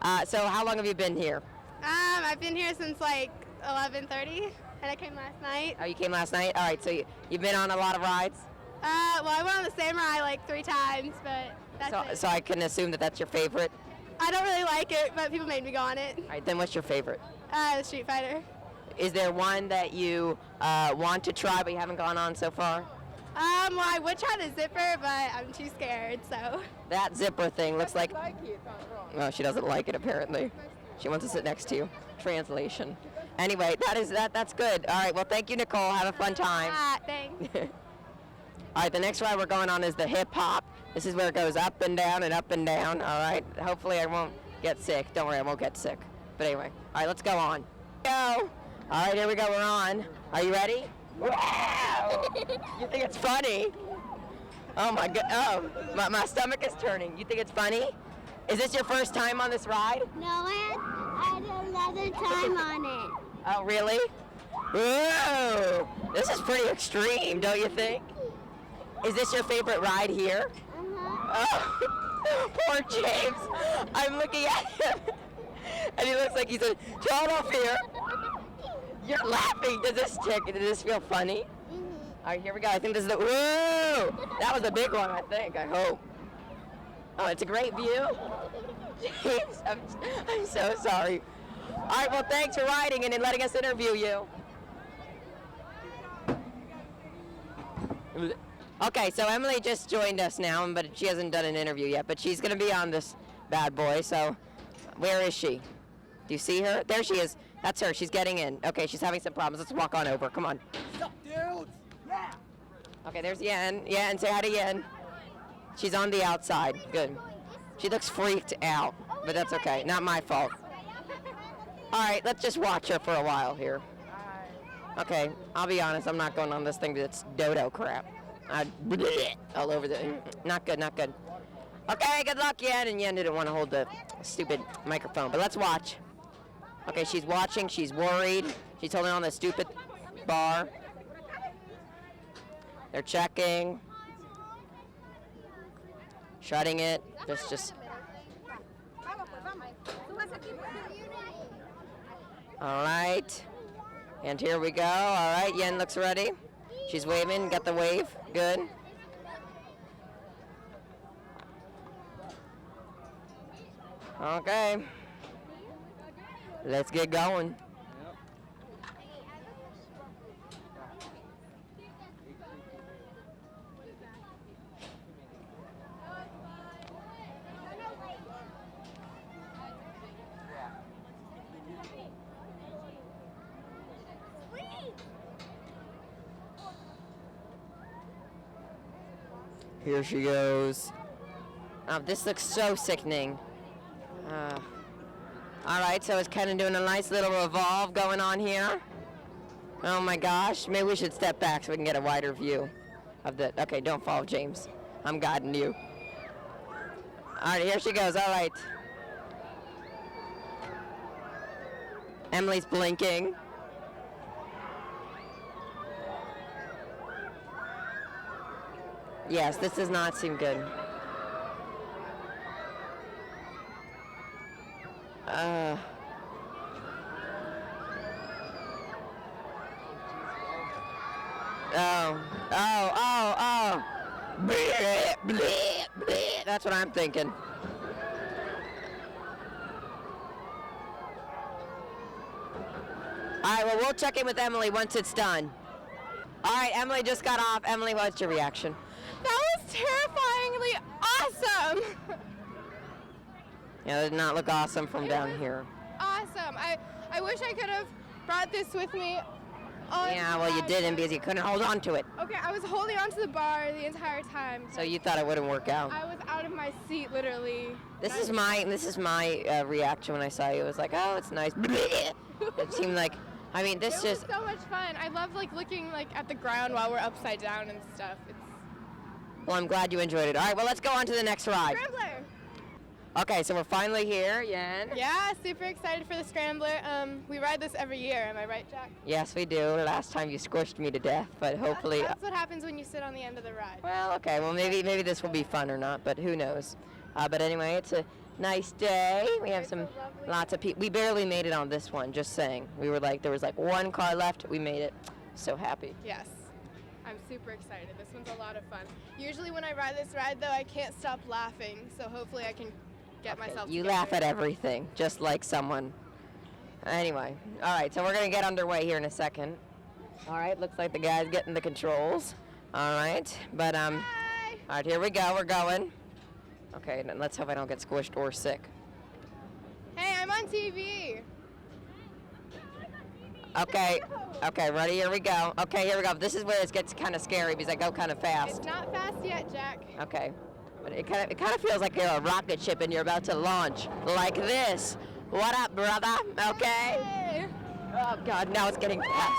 Jack. So how long have you been here? I've been here since like 11:30, and I came last night. Oh, you came last night? All right. So you've been on a lot of rides? Well, I went on the same ride like 3 times, but that's it. So I can assume that that's your favorite? I don't really like it, but people made me go on it. All right. Then what's your favorite? The Street Fighter. Is there one that you want to try but you haven't gone on so far? Well, I would try the zipper, but I'm too scared, so. That zipper thing looks like... I like it, not wrong. No, she doesn't like it, apparently. She wants to sit next to you. Translation. Anyway, that's good. All right, well, thank you, Nicole. Have a fun time. Thanks. All right, the next ride we're going on is the hip-hop. This is where it goes up and down and up and down, all right? Hopefully I won't get sick. Don't worry, I won't get sick. But anyway, all right, let's go on. Go. All right, here we go. We're on. Are you ready? Wow! You think it's funny? Oh, my God. Oh, my stomach is turning. You think it's funny? Is this your first time on this ride? No, I had another time on it. Oh, really? Whoa! This is pretty extreme, don't you think? Is this your favorite ride here? Oh, poor James. I'm looking at him, and he looks like he's in total fear. You're laughing. Does this feel funny? All right, here we go. I think this is the, whoa! That was a big one, I think, I hope. Oh, it's a great view. James, I'm so sorry. All right, well, thanks for riding and letting us interview you. Okay, so Emily just joined us now, but she hasn't done an interview yet, but she's going to be on this bad boy, so where is she? Do you see her? There she is. That's her. She's getting in. Okay, she's having some problems. Let's walk on over. Come on. What's up, dudes? Yeah. Okay, there's Yen. Yen, say hi to Yen. She's on the outside. Good. She looks freaked out, but that's okay. Not my fault. All right, let's just watch her for a while here. Okay, I'll be honest. I'm not going on this thing that's dodo crap. All over the... Not good, not good. Okay, good luck, Yen. And Yen didn't want to hold the stupid microphone, but let's watch. Okay, she's watching. She's worried. She's holding on the stupid bar. They're checking. Shutting it. Just... All right. And here we go. All right, Yen looks ready. She's waving. Got the wave. Good. Okay. Let's get going. Here she goes. Oh, this looks so sickening. All right, so it's kind of doing a nice little revolve going on here. Oh my gosh, maybe we should step back so we can get a wider view of the, okay, don't fall, James. I'm guiding you. All right, here she goes, all right. Emily's blinking. Yes, this does not seem good. Oh. Bleh, bleh, bleh. That's what I'm thinking. All right, well, we'll check in with Emily once it's done. All right, Emily just got off. Emily, what's your reaction? That was terrifyingly awesome. Yeah, that did not look awesome from down here. Awesome. I wish I could have brought this with me. Yeah, well, you didn't because you couldn't hold on to it. Okay, I was holding onto the bar the entire time. So you thought it wouldn't work out. I was out of my seat, literally. This is my reaction when I saw you. It was like, oh, it's nice. It seemed like, I mean, this it just. It was so much fun. I love like looking like at the ground while we're upside down and stuff. Well, I'm glad you enjoyed it. All right, well, let's go on to the next ride. Scrambler. Okay, so we're finally here, Yen. Yeah, super excited for the Scrambler. We ride this every year, am I right, Jack? Yes, we do. Last time you squished me to death, but hopefully... That's what happens when you sit on the end of the ride. Well, okay, well, maybe this will be fun or not, but who knows. But anyway, it's a nice day. We have lots of people. We barely made it on this one, just saying. We were like, there was like one car left. We made it. So happy. Yes. I'm super excited. This one's a lot of fun. Usually when I ride this ride, though, I can't stop laughing, so hopefully I can get myself You together. laugh at everything, just like someone. Anyway, all right, so we're going to get underway here in a second. All right, looks like the guy's getting the controls. All right, but, all right, here we go. We're going. Okay, then let's hope I don't get squished or sick. Hey, I'm on TV. Okay, ready? Here we go. Okay, here we go. This is where it gets kind of scary because I go kind of fast. It's not fast yet, Jack. Okay, but it kind of feels like you're a rocket ship and you're about to launch like this. What up, brother? Okay. Hey. Oh God, now it's getting fast.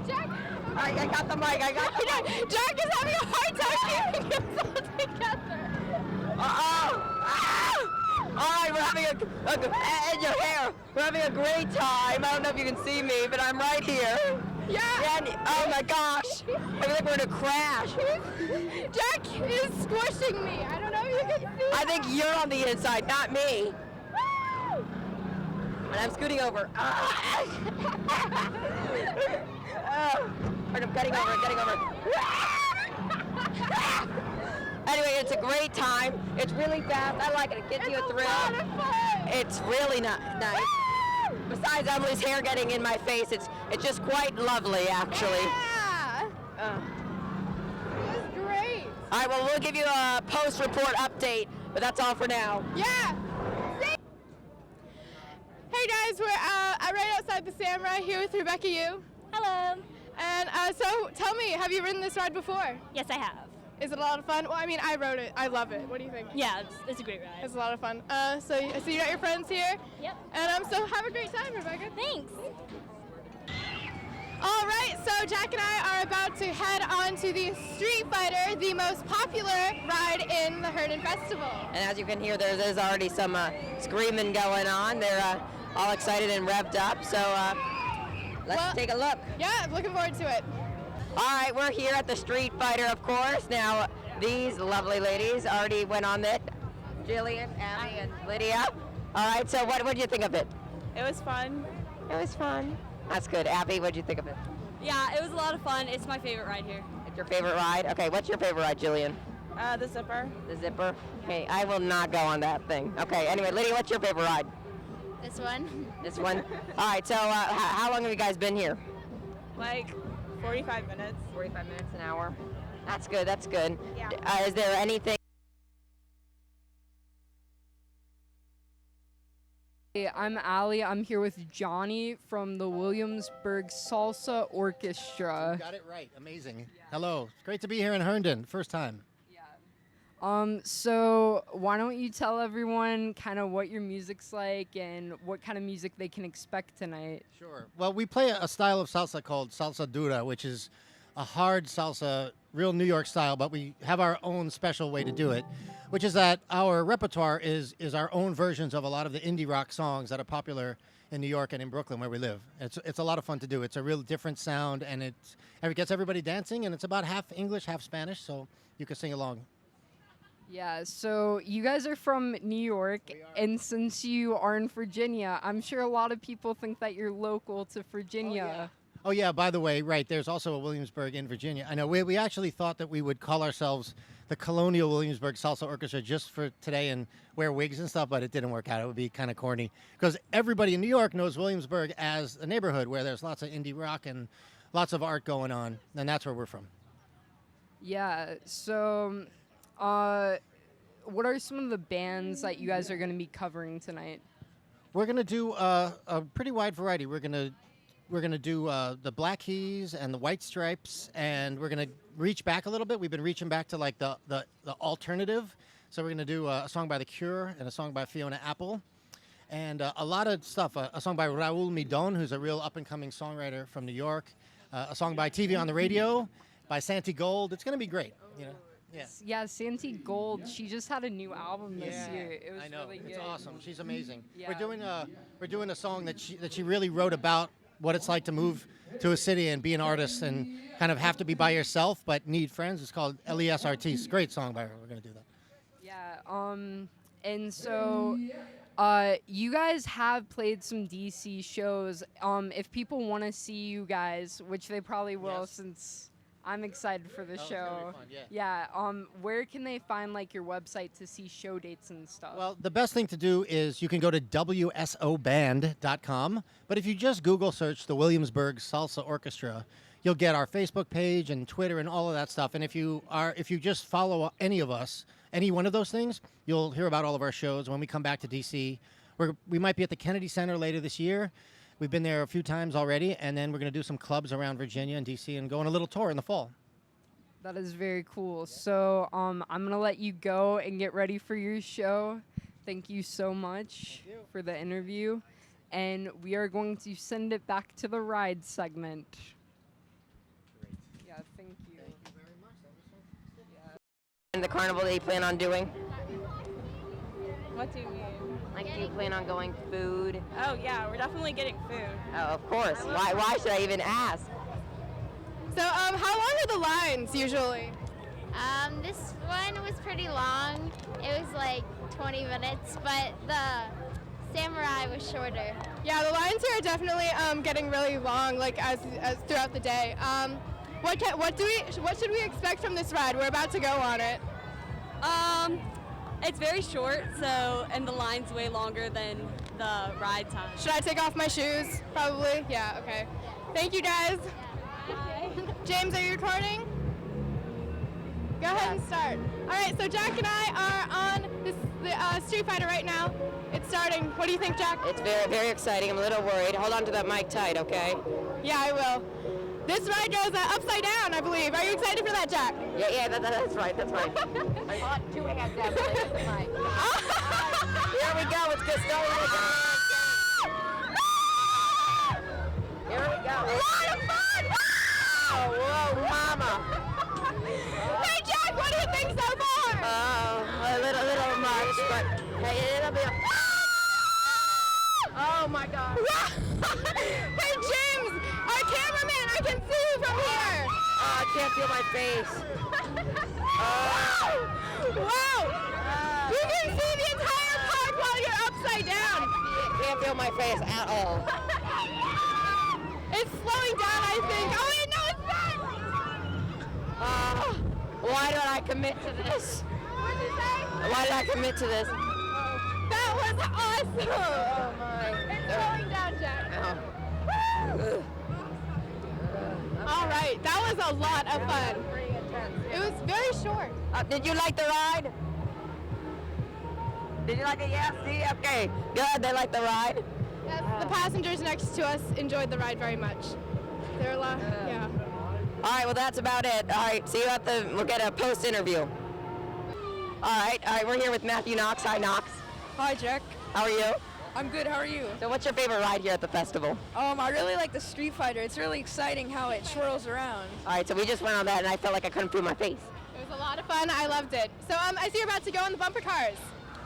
Jack, I got the mic. Jack is having a hard time keeping himself together. Uh-oh! Ah! right, we're having and your hair. We're having a great time. I don't know if you can see me, but I'm right here. Yeah. Oh my gosh. I feel like we're gonna crash. Jack is squishing me. I don't know if you can see. I think you're on the inside, not me. And I'm scooting over. I'm getting over. Anyway, it's a great time. It's really fast. I like it. It gives you a thrill. It's really nice. Besides Emily's hair getting in my face, it's just quite lovely, actually. Yeah. It was great. All right, well, we'll give you a post-report update, but that's all for now. Yeah. Hey guys, we're right outside the Samurai here with Rebecca Yu. Hello. And so tell me, have you ridden this ride before? Yes, I have. Is it a lot of fun? Well, I mean, I rode it. I love it. What do you think? Yeah, it's a great ride. It's a lot of fun. So you got your friends here? Yep. And so have a great time, Rebecca. Thanks. All right, so Jack and I are about to head on to the Street Fighter, the most popular ride in the Herndon Festival. And as you can hear, there's already some screaming going on. They're all excited and revved up, so let's take a look. Yeah, looking forward to it. All right, we're here at the Street Fighter, of course. Now, these lovely ladies already went on it. Jillian, Abby, and Lydia. All right, so what did you think of it? It was fun. It was fun. That's good. Abby, what did you think of it? Yeah, it was a lot of fun. It's my favorite ride here. It's your favorite ride? Okay, what's your favorite ride, Jillian? The zipper. The zipper? Okay, I will not go on that thing. Okay, anyway, Lydia, what's your favorite ride? This one. This one? All right, so how long have you guys been here? Like 45 minutes. 45 minutes, an hour. That's good, that's good. Yeah. Is there anything? Hey, I'm Allie. I'm here with Johnny from the Williamsburg Salsa Orchestra. You got it right. Amazing. Hello. It's great to be here in Herndon. First time. So why don't you tell everyone kind of what your music's like and what kind of music they can expect tonight? Sure. Well, we play a style of salsa called salsa dura, which is a hard salsa, real New York style, but we have our own special way to do it, which is that our repertoire is our own versions of a lot of the indie rock songs that are popular in New York and in Brooklyn where we live. It's a lot of fun to do. It's a real different sound, and it gets everybody dancing, and it's about half English, half Spanish, so you can sing along. Yeah, so you guys are from New York, and since you are in Virginia, I'm sure a lot of people think that you're local to Virginia. Oh, yeah, by the way, right, there's also a Williamsburg in Virginia. I know we actually thought that we would call ourselves the Colonial Williamsburg Salsa Orchestra just for today and wear wigs and stuff, but it didn't work out. It would be kind of corny because everybody in New York knows Williamsburg as a neighborhood where there's lots of indie rock and lots of art going on, and that's where we're from. Yeah, so what are some of the bands that you guys are going to be covering tonight? We're going to do a pretty wide variety. We're going to do the Black Keys and the White Stripes, and we're going to reach back a little bit. We've been reaching back to like the alternative. So we're going to do a song by The Cure and a song by Fiona Apple, and a lot of stuff. A song by Raul Midon, who's a real up-and-coming songwriter from New York. A song by TV on the Radio by Santi Gold. It's going to be great. You know. Yeah. Yeah, Santi Gold. She just had a new album this year. It was I know. really good. It's awesome. She's amazing. Yeah. We're doing a song that she really wrote about what it's like to move to a city and be an artist and kind of have to be by yourself but need friends. It's called Les Artistes. Great song by her. We're going to do that. Yeah. And so you guys have played some DC shows. If people want to see you guys, which they probably will since I'm excited for the show. It's gonna be fun, yeah. Where can they find like your website to see show dates and stuff? Well, the best thing to do is you can go to wsoband.com, but if you just Google search the Williamsburg Salsa Orchestra, you'll get our Facebook page and Twitter and all of that stuff. And if you just follow any of us, any one of those things, you'll hear about all of our shows. When we come back to DC, we might be at the Kennedy Center later this year. We've been there a few times already, and then we're going to do some clubs around Virginia and DC and go on a little tour in the fall. That is very cool. So I'm going to let you go and get ready for your show. Thank you so much for the interview. And we are going to send it back to the ride segment. Great. Yeah, thank you. Thank you very much. That was fun. And the carnival that you plan on doing? What do you mean? Like, do you plan on going food? Oh yeah, we're definitely getting food. Oh, of course. Why should I even ask? So, how long are the lines usually? This one was pretty long. It was like 20 minutes, but the samurai was shorter. Yeah, the lines here are definitely getting really long, like as throughout the day. What should we expect from this ride? We're about to go on it. It's very short, and the line's way longer than the ride time. Should I take off my shoes? Probably. Yeah. Okay. Thank you, guys. James, are you recording? Go ahead and start. All right. So Jack and I are on the Street Fighter right now. It's starting. What do you think, Jack? It's very, very exciting. I'm a little worried. Hold on to that mic tight, okay? Yeah, I will. This ride goes upside down, I believe. Are you excited for that, Jack? Yeah, that's right. That's right. I thought two hands down the mic. Here we go. It's good stuff. Here we go. A lot of fun! Oh, whoa, mama. Hey, Jack, what do you think so far? A little much, but hey, it'll be. Oh my God. Hey, James, our cameraman, I can see you from here. I can't feel my face. Wow. You can see the entire park while you're upside down. Can't feel my face at all. It's slowing down, I think. Oh, wait, no, it's not. Why did I commit to this? What did you say? Why did I commit to this? That was awesome. Oh my. It's slowing down, Jack. Oh. All right, that was a lot of fun. It was very short. Did you like the ride? Did you like it? Yeah, see? Okay. Good, they like the ride? Yes, the passengers next to us enjoyed the ride very much. There were a lot, yeah. All right, well, that's about it. All right, see you we'll get a post-interview. All right, we're here with Matthew Knox. Hi, Knox. Hi, Jack. How are you? I'm good. How are you? So what's your favorite ride here at the festival? I really like the Street Fighter. It's really exciting how it swirls around. All right, so we just went on that, and I felt like I couldn't feel my face. It was a lot of fun. I loved it. So I see you're about to go on the bumper cars.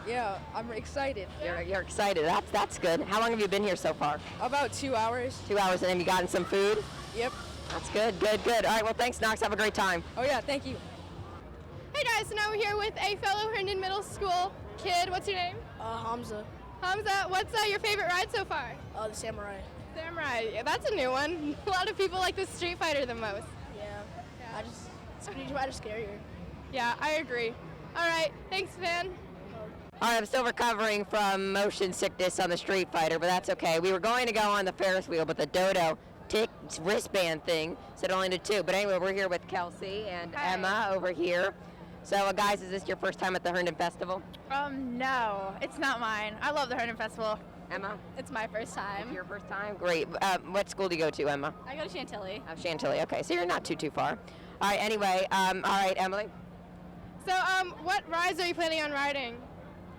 Yeah, I'm excited. You're excited. That's good. How long have you been here so far? About 2 hours. 2 hours, and have you gotten some food? Yep. That's good. All right, well, thanks, Knox. Have a great time. Oh, yeah, thank you. Hey, guys, so now we're here with a fellow Herndon Middle School kid. What's your name? Hamza. Hamza, what's your favorite ride so far? The Samurai. Samurai. Yeah, that's a new one. A lot of people like the Street Fighter the most. Yeah. Street Fighter's scarier. Yeah, I agree. All right, thanks, Van. All right, I'm still recovering from motion sickness on the Street Fighter, but that's okay. We were going to go on the Ferris wheel, but the Dodo wristband thing said only to 2. But anyway, we're here with Kelsey and Emma over here. So, guys, is this your first time at the Herndon Festival? No, it's not mine. I love the Herndon Festival. Emma? It's my first time. It's your first time? Great. What school do you go to, Emma? I go to Chantilly. Oh, Chantilly. Okay, so you're not too far. All right, anyway, all right, Emily? So, what rides are you planning on riding?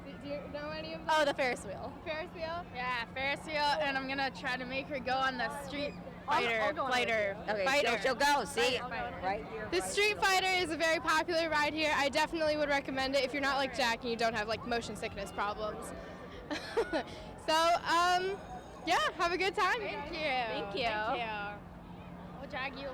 Do you know any of them? Oh, the Ferris wheel. Ferris wheel? Yeah, Ferris wheel, and I'm gonna try to make her go on the Street Fighter. Okay, she'll go, see? Right here. The Street Fighter is a very popular ride here. I definitely would recommend it if you're not like Jack and you don't have like motion sickness problems. So, yeah, have a good time. Thank you. We'll drag you.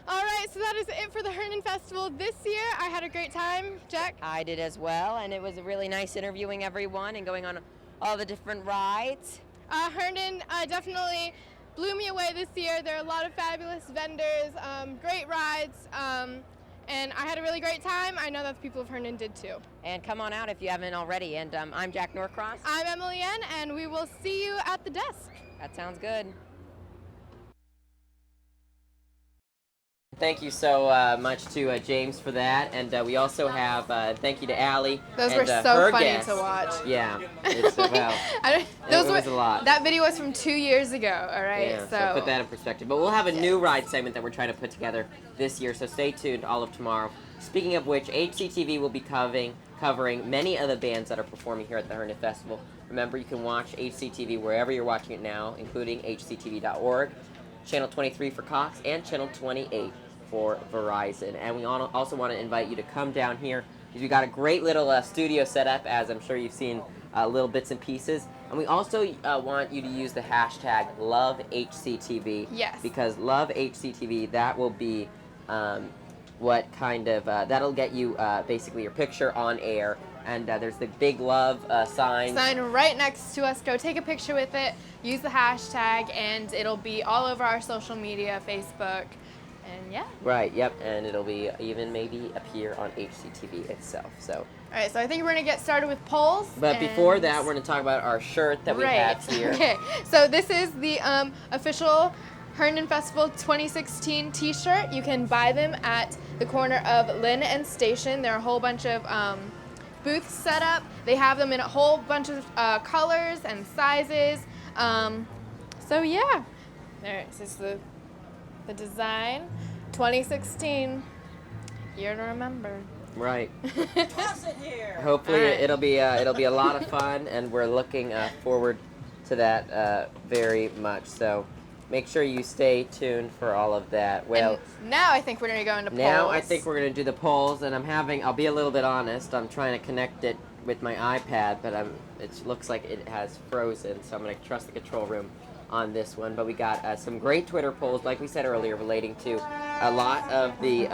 All right, so that is it for the Herndon Festival this year. I had a great time. Jack? I did as well, and it was really nice interviewing everyone and going on all the different rides. Herndon definitely blew me away this year. There are a lot of fabulous vendors, great rides, and I had a really great time. I know that the people of Herndon did too. And come on out if you haven't already. And I'm Jack Norcross. I'm Emily Ann, and we will see you at the desk. That sounds good. Thank you so much to James for that, and we also have thank you to Allie. Those and, were so her funny guest. to watch. Yeah, it's well. it was a lot. That video was from 2 years ago. All right, Yeah, so put that in perspective. But we'll have a new ride segment that we're trying to put together this year, so stay tuned all of tomorrow. Speaking of which, HCTV will be covering many of the bands that are performing here at the Herndon Festival. Remember, you can watch HCTV wherever you're watching it now, including hctv.org, Channel 23 for Cox, and Channel 28 for Verizon. And we also want to invite you to come down here We got a great little studio set up, as I'm sure you've seen little bits and pieces. And we also want you to use the hashtag LoveHCTV. Yes. Because LoveHCTV, that will be what kind of, that'll get you basically your picture on air. And there's the big love sign. Sign right next to us. Go take a picture with it, use the hashtag, and it'll be all over our social media, Facebook, and yeah. Right, yep, and it'll be even maybe appear on HCTV itself, so. All right, so I think we're going to get started with polls. But before that, we're going to talk about our shirt that we have here. Okay, so this is the official Herndon Festival 2016 t-shirt. You can buy them at the corner of Lynn and Station. There are a whole bunch of booths set up. They have them in a whole bunch of colors and sizes. So yeah, this is the design. 2016, year to remember. Right. Toss it here. Hopefully All right. it'll be a lot of fun, and we're looking forward to that very much. So make sure you stay tuned for all of that. Well, And now I think we're going to go into polls. now I think we're going to do the polls, and I'll be a little bit honest, I'm trying to connect it with my iPad, but it looks like it has frozen, so I'm going to trust the control room on this one. But we got some great Twitter polls, like we said earlier, relating to a lot of the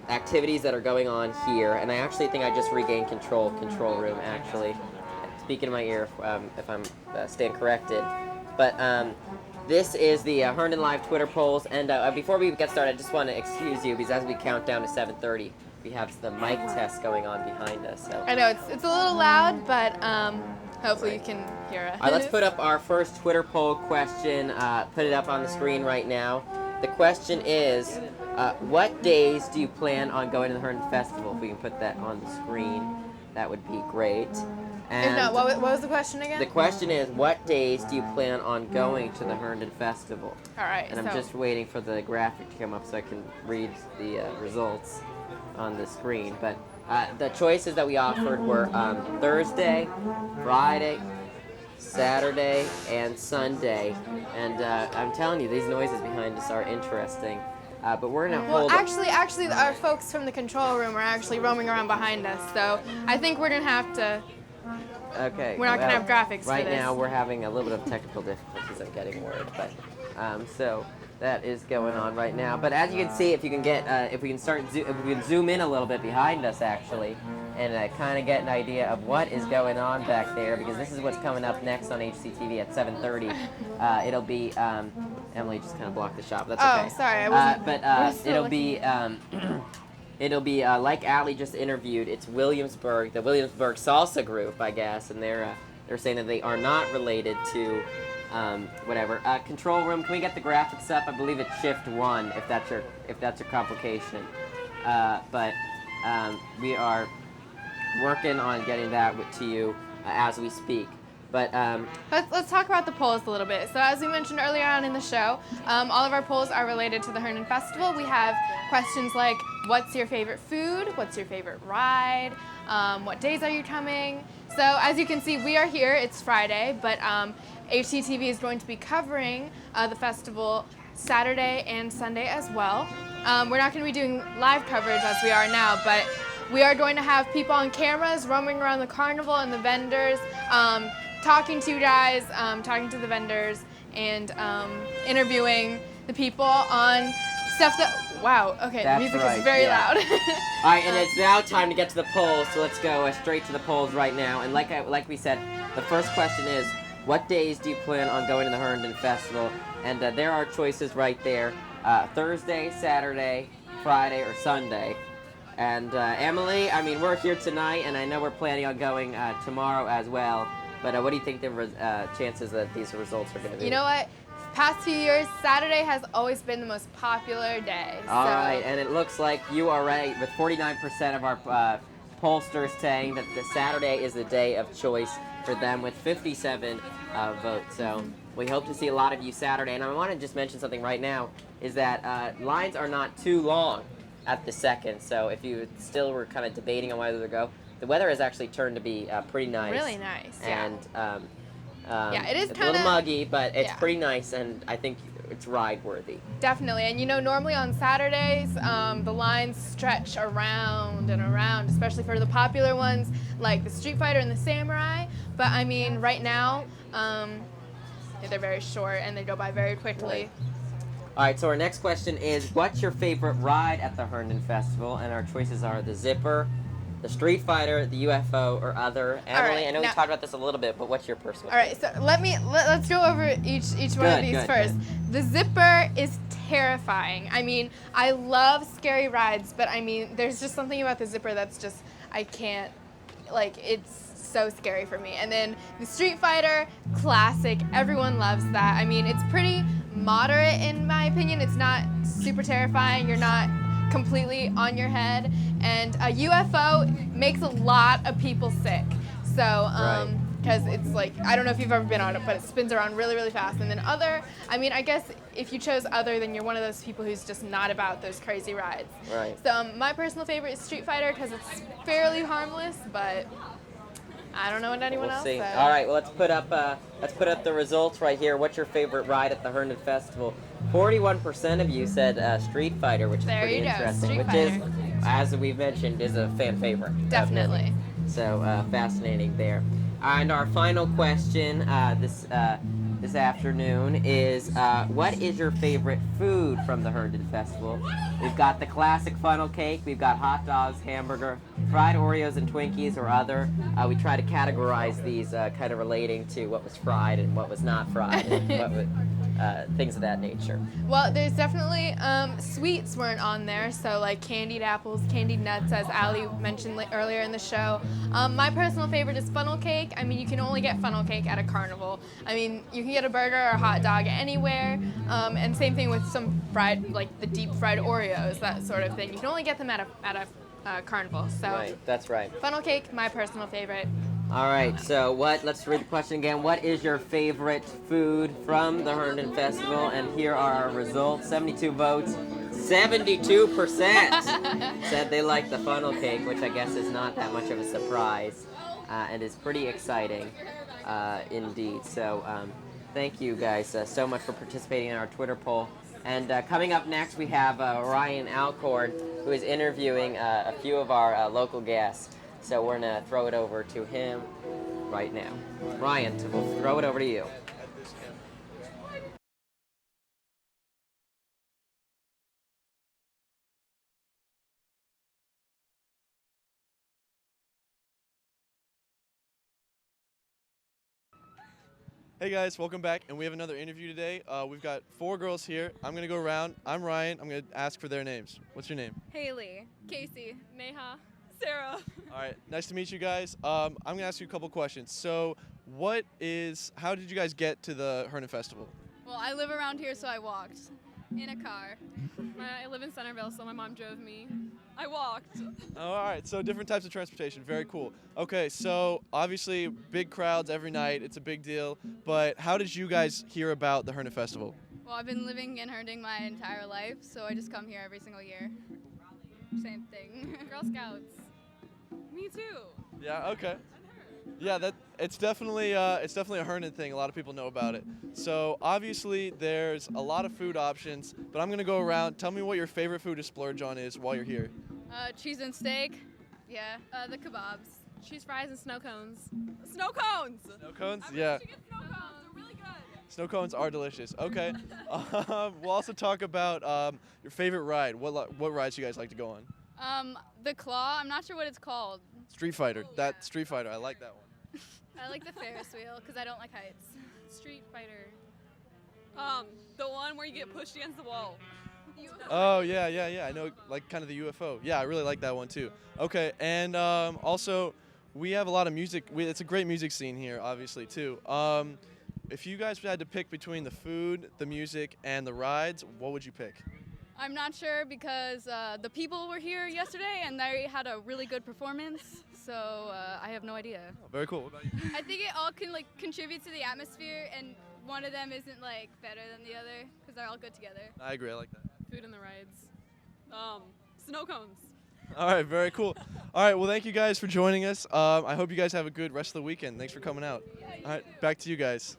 activities that are going on here, and I actually think I just regained control room, actually. Speaking in my ear if I'm staying corrected. But this is the Herndon Live Twitter polls, and before we get started, I just want to excuse you, because as we count down to 7:30, we have the mic test going on behind us. So. I know it's a little loud, but hopefully you can hear us. All right, let's put up our first Twitter poll question. Put it up on the screen right now. The question is, what days do you plan on going to the Herndon Festival? If we can put that on the screen, that would be great. And If not, what was the question again? the question is, what days do you plan on going to the Herndon Festival? All right. And I'm so just waiting for the graphic to come up so I can read the results on the screen. But the choices that we offered were Thursday, Friday, Saturday, and Sunday. And I'm telling you, these noises behind us are interesting. But we're gonna Well, hold. actually, our folks from the control room are actually roaming around behind us, so I think we're gonna have to. Okay. We're not gonna have graphics for Right this. now, we're having a little bit of technical difficulties. I'm getting word, but so that is going on right now. But as you can see, if you can get, if we can zoom in a little bit behind us, actually, and kind of get an idea of what is going on back there, because this is what's coming up next on HCTV at 7:30. It'll be. Emily just kind of blocked the shot. But that's okay. Oh, sorry, I wasn't. But it'll be. It'll be like Allie just interviewed. It's Williamsburg, the Williamsburg Salsa Group, I guess, and they're saying that they are not related to whatever. Control room, can we get the graphics up? I believe it's shift 1 if that's your complication. But we are working on getting that to you as we speak. But let's talk about the polls a little bit. So as we mentioned earlier on in the show, all of our polls are related to the Herndon Festival. We have questions like, what's your favorite food? What's your favorite ride? What days are you coming? So as you can see, we are here. It's Friday, but HCTV is going to be covering the festival Saturday and Sunday as well. We're not going to be doing live coverage as we are now, but we are going to have people on cameras roaming around the carnival and the vendors, talking to you guys, talking to the vendors, and interviewing the people on stuff that, wow, okay, That's the music right, is very yeah. loud. All right, and it's now time to get to the polls, so let's go straight to the polls right now. And like we said, the first question is, what days do you plan on going to the Herndon Festival? And there are choices right there, Thursday, Saturday, Friday, or Sunday. And Emily, I mean, we're here tonight, and I know we're planning on going tomorrow as well. But what do you think the chances that these results are going to be? You know what? Past few years, Saturday has always been the most popular day. All right, and it looks like you are right, with 49% of our pollsters saying that the Saturday is the day of choice for them, with 57 votes. So we hope to see a lot of you Saturday. And I want to just mention something right now, is that lines are not too long at the second. So if you still were kind of debating on whether to go, the weather has actually turned to be pretty nice. Really nice, yeah. And yeah, it is it's kind a of little muggy, but it's yeah. pretty nice, and I think it's ride worthy. Definitely, and normally on Saturdays, the lines stretch around and around, especially for the popular ones like the Street Fighter and the Samurai. But I mean, right now, they're very short and they go by very quickly. Right. All right, so our next question is, what's your favorite ride at the Herndon Festival? And our choices are the Zipper, the Street Fighter, the UFO, or other. Emily, right, I know we now- talked about this a little bit, but what's your personal All right, so let's go over each one of these Good, first. good. The Zipper is terrifying. I mean, I love scary rides, but I mean, there's just something about the Zipper that's just I can't it's so scary for me. And then the Street Fighter, classic. Everyone loves that. I mean, it's pretty moderate in my opinion. It's not super terrifying. You're not completely on your head. And a UFO makes a lot of people sick. So, because it's I don't know if you've ever been on it, but it spins around really, really fast. And then other, I mean, I guess if you chose other, then you're one of those people who's just not about those crazy rides. Right. So my personal favorite is Street Fighter because it's fairly harmless, but I don't know what anyone We'll else see. said. All right, well, let's put up the results right here. What's your favorite ride at the Herndon Festival? 41% of you said Street Fighter, which is There pretty you go, interesting. Street Which Fighter. is, as we've mentioned, is a fan favorite. of Definitely. many. So fascinating there. And our final question this afternoon is, what is your favorite food from the Herndon Festival? We've got the classic funnel cake. We've got hot dogs, hamburger, fried Oreos and Twinkies, or other. We try to categorize these kind of relating to what was fried and what was not fried, and what was, things of that nature. Well, there's definitely sweets weren't on there, so like candied apples, candied nuts, as Ali mentioned earlier in the show. My personal favorite is funnel cake. I mean, you can only get funnel cake at a carnival. I mean, you can get a burger or a hot dog anywhere, and same thing with some fried, like the deep fried Oreos, that sort of thing. You can only get them at a carnival. So Right, that's right. funnel cake, my personal favorite. All right, so let's read the question again. What is your favorite food from the Herndon Festival? And here are our results. 72 votes. 72% said they like the funnel cake, which I guess is not that much of a surprise, and is pretty exciting indeed. So thank you guys so much for participating in our Twitter poll. And coming up next, we have Ryan Alcorn, who is interviewing a few of our local guests. So we're going to throw it over to him right now. Ryan, we'll throw it over to you. Hey guys, welcome back, and we have another interview today. We've got 4 girls here. I'm gonna go around. I'm Ryan. I'm gonna ask for their names. What's your name? Haley, Casey, Neha, Sarah. All right, nice to meet you guys. I'm gonna ask you a couple questions. So, how did you guys get to the Herndon Festival? Well, I live around here, so I walked in a car. I live in Centerville, so my mom drove me. I walked. All right, so different types of transportation. Very cool. Okay, so obviously big crowds every night. It's a big deal. But how did you guys hear about the Herndon Festival? Well, I've been living in Herndon my entire life, so I just come here every single year. Same thing. Girl Scouts. Me too. Yeah. Okay. Yeah, it's definitely a Herndon thing. A lot of people know about it. So obviously there's a lot of food options, but I'm gonna go around. Tell me what your favorite food to splurge on is while you're here. Cheese and steak. Yeah. The kebabs. Cheese fries and snow cones. Snow cones. Snow cones? Yeah. Snow cones. They're really good. Snow cones are delicious. Okay. We'll also talk about your favorite ride. What rides you guys like to go on? The claw. I'm not sure what it's called. Street Fighter. That Street Fighter. I like that one. I like the Ferris wheel because I don't like heights. Street Fighter. The one where you get pushed against the wall. Oh, yeah. I know, like, kind of the UFO. Yeah, I really like that one, too. Okay, and also, we have a lot of music. It's a great music scene here, obviously, too. If you guys had to pick between the food, the music, and the rides, what would you pick? I'm not sure because the people were here yesterday and they had a really good performance, so I have no idea. Oh, very cool. What about you? I think it all can contribute to the atmosphere, and one of them isn't better than the other because they're all good together. I agree. I like that. Food and the rides. Snow cones. All right, very cool. All right, well, thank you guys for joining us. I hope you guys have a good rest of the weekend. Thanks for coming out. All right, back to you guys.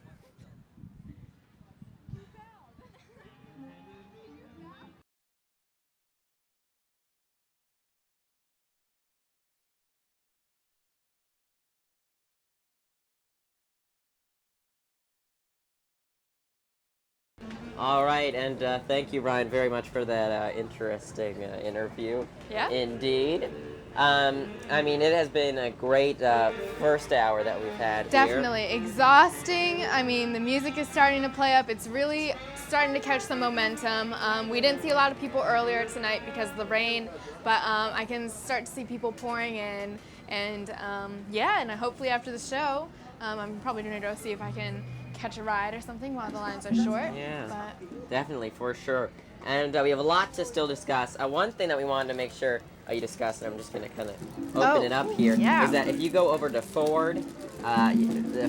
All right, and thank you, Ryan, very much for that interesting interview. Yeah. Indeed. I mean, it has been a great first hour that we've had here. Definitely exhausting. I mean, the music is starting to play up. It's really starting to catch some momentum. We didn't see a lot of people earlier tonight because of the rain, but I can start to see people pouring in. And yeah, and hopefully after the show, I'm probably going to go see if I can catch a ride or something while the lines are short. Yeah, But definitely, for sure. And we have a lot to still discuss. One thing that we wanted to make sure you discuss, and I'm just going to kind of open it up here, yeah. is that if you go over to Ford,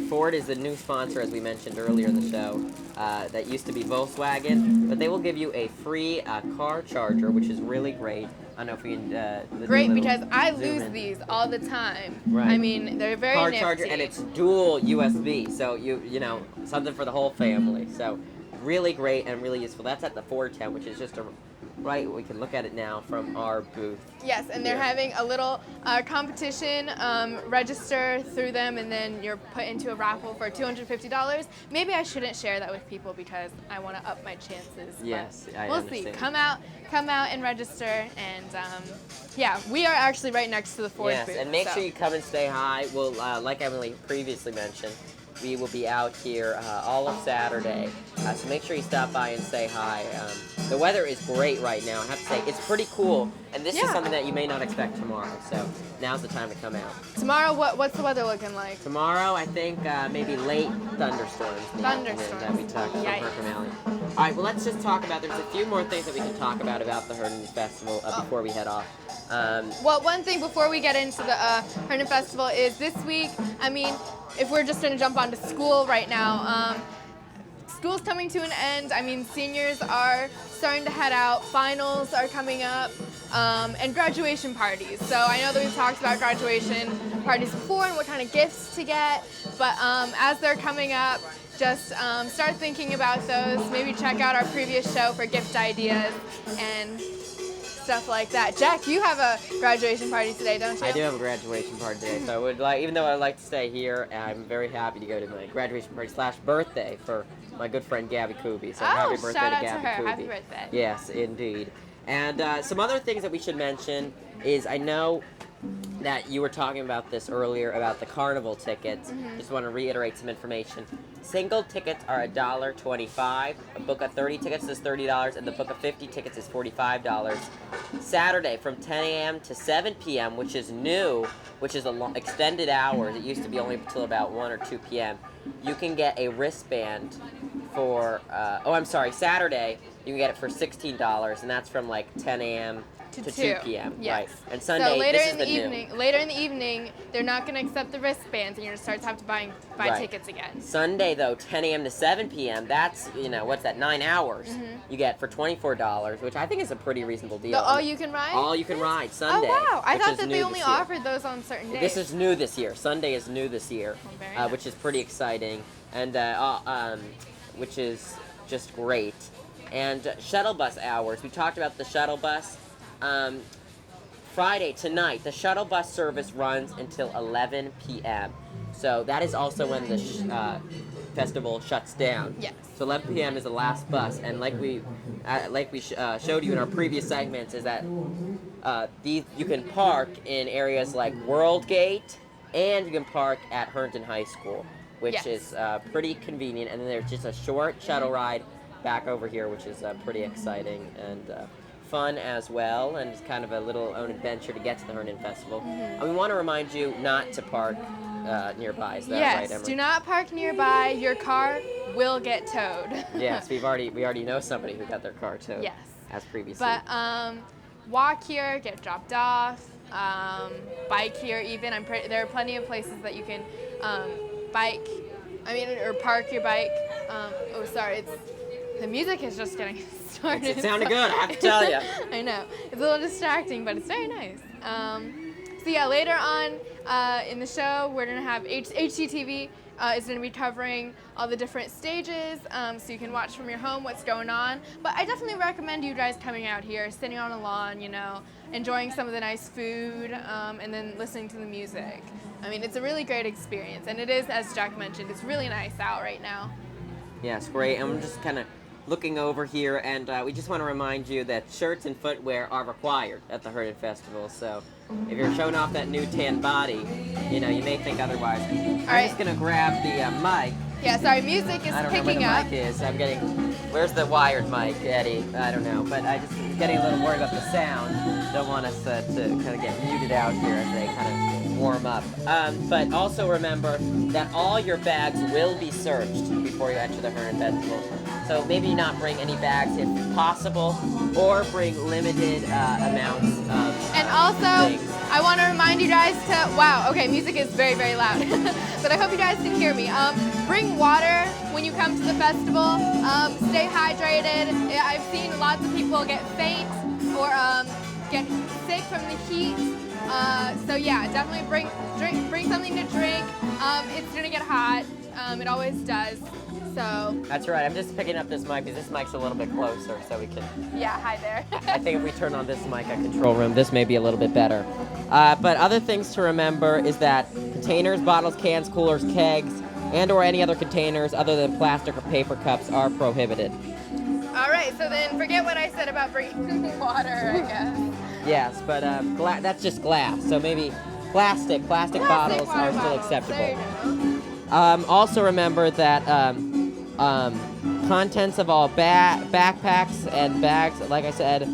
Ford is the new sponsor, as we mentioned earlier in the show, that used to be Volkswagen, but they will give you a free car charger, which is really great. I don't know if we can... great, because I zoom lose in. these all the time. Right. I mean, they're very car nifty. charger, and it's dual USB, so you know, something for the whole family. So really great and really useful. That's at the Ford tent, which is just right. We can look at it now from our booth. Yes, and they're here. having a little competition. Register through them, and then you're put into a raffle for $250. Maybe I shouldn't share that with people because I want to up my chances. Yes, I we'll understand. see. Come out and register, and yeah, we are actually right next to the Ford Yes, booth. and make so. sure you come and say hi. We'll, like Emily previously mentioned, we will be out here all of Saturday, so make sure you stop by and say hi. The weather is great right now, I have to say. It's pretty cool, and this is something that you may not expect tomorrow, so now's the time to come out. Tomorrow, what's the weather looking like? Tomorrow, I think maybe late thunderstorms. in the afternoon that we talked about Yikes. from Alley. All right, well, let's just talk about, there's a few more things that we can talk about the Herndon Festival before we head off. Well, one thing before we get into the Herndon Festival is this week, I mean, if we're just going to jump onto school right now, school's coming to an end. I mean, seniors are starting to head out, finals are coming up, and graduation parties. So I know that we've talked about graduation parties before and what kind of gifts to get, but as they're coming up, just start thinking about those. Maybe check out our previous show for gift ideas and stuff like that. Jack, you have a graduation party today, don't you? I do have a graduation party today, so I would like, even though I like to stay here, I'm very happy to go to my graduation party / birthday for my good friend Gabby Kuby. So happy birthday shout to out Gabby to her. Kuby. Happy birthday. Yes, indeed. And some other things that we should mention is I know that you were talking about this earlier about the carnival tickets. Just want to reiterate some information. Single tickets are $1.25. A book of 30 tickets is $30, and the book of 50 tickets is $45. Saturday from 10 a.m. to 7 p.m., which is new, which is extended hours. It used to be only until about 1 or 2 p.m. You can get a wristband for, Saturday, you can get it for $16, and that's from like 10 a.m. to 2 p.m. Yes. Right. And Sunday, so later this is in the the evening, later in the evening, they're not going to accept the wristbands, and you're going to start to have to buy Right. tickets again. Sunday, though, 10 a.m. to 7 p.m., that's, what's that, 9 hours you get for $24, which I think is a pretty reasonable deal. The all-you-can-ride? All-you-can-ride, Sunday. Oh, wow. I which thought is that new they only this year. offered those on certain days. This is new this year. Sunday is new this year, very nice. which is pretty exciting, and which is just great. And shuttle bus hours. We talked about the shuttle bus. Friday, tonight, the shuttle bus service runs until 11 p.m. So that is also when the festival shuts down. Yes. So 11 p.m. is the last bus, and like we showed you in our previous segments, is that you can park in areas like World Gate, and you can park at Herndon High School, which Yes. is pretty convenient. And then there's just a short shuttle ride back over here, which is pretty exciting and fun as well, and it's kind of a little own adventure to get to the Herndon Festival. And we want to remind you not to park nearby. Is that right, Yes, Emily? do not park nearby. Your car will get towed. Yes, we already know somebody who got their car towed. Yes. As previously. But walk here, get dropped off, bike here even. There are plenty of places that you can bike, or park your bike. The music is just getting started. It sounded good, I have to tell you. I know. It's a little distracting, but it's very nice. So yeah, later on in the show, we're going to have HGTV is going to be covering all the different stages, so you can watch from your home what's going on. But I definitely recommend you guys coming out here, sitting on a lawn, enjoying some of the nice food, and then listening to the music. I mean, it's a really great experience, and it is, as Jack mentioned, it's really nice out right now. Yes, great. And we're just kind of looking over here, and we just want to remind you that shirts and footwear are required at the Herndon Festival. So if you're showing off that new tan body, you know, you may think otherwise. I'm right. just gonna grab the mic. Yeah, sorry, music is I don't know where picking the up. mic is. I'm getting. Where's the wired mic, Eddie? I don't know, but I just getting a little worried about the sound. Don't want us to kind of get muted out here as they kind of warm up. But also remember that all your bags will be searched before you enter the Herndon Festival. So maybe not bring any bags if possible, or bring limited amounts of And also, things. I want to remind you guys to, wow, okay, music is very, very loud, but I hope you guys can hear me. Bring water when you come to the festival. Stay hydrated. I've seen lots of people get faint or get sick from the heat. So yeah, definitely bring something to drink. It's gonna get hot. It always does. So That's right. I'm just picking up this mic because this mic's a little bit closer, so we can. yeah, hi there. I think if we turn on this mic at control room, this may be a little bit better. But other things to remember is that containers, bottles, cans, coolers, kegs, and/or any other containers other than plastic or paper cups are prohibited. All right, so then forget what I said about bringing water, I guess. Yes, but that's just glass. So maybe plastic bottles water are still bottles, acceptable. there you go. Also remember that contents of all backpacks and bags, like I said,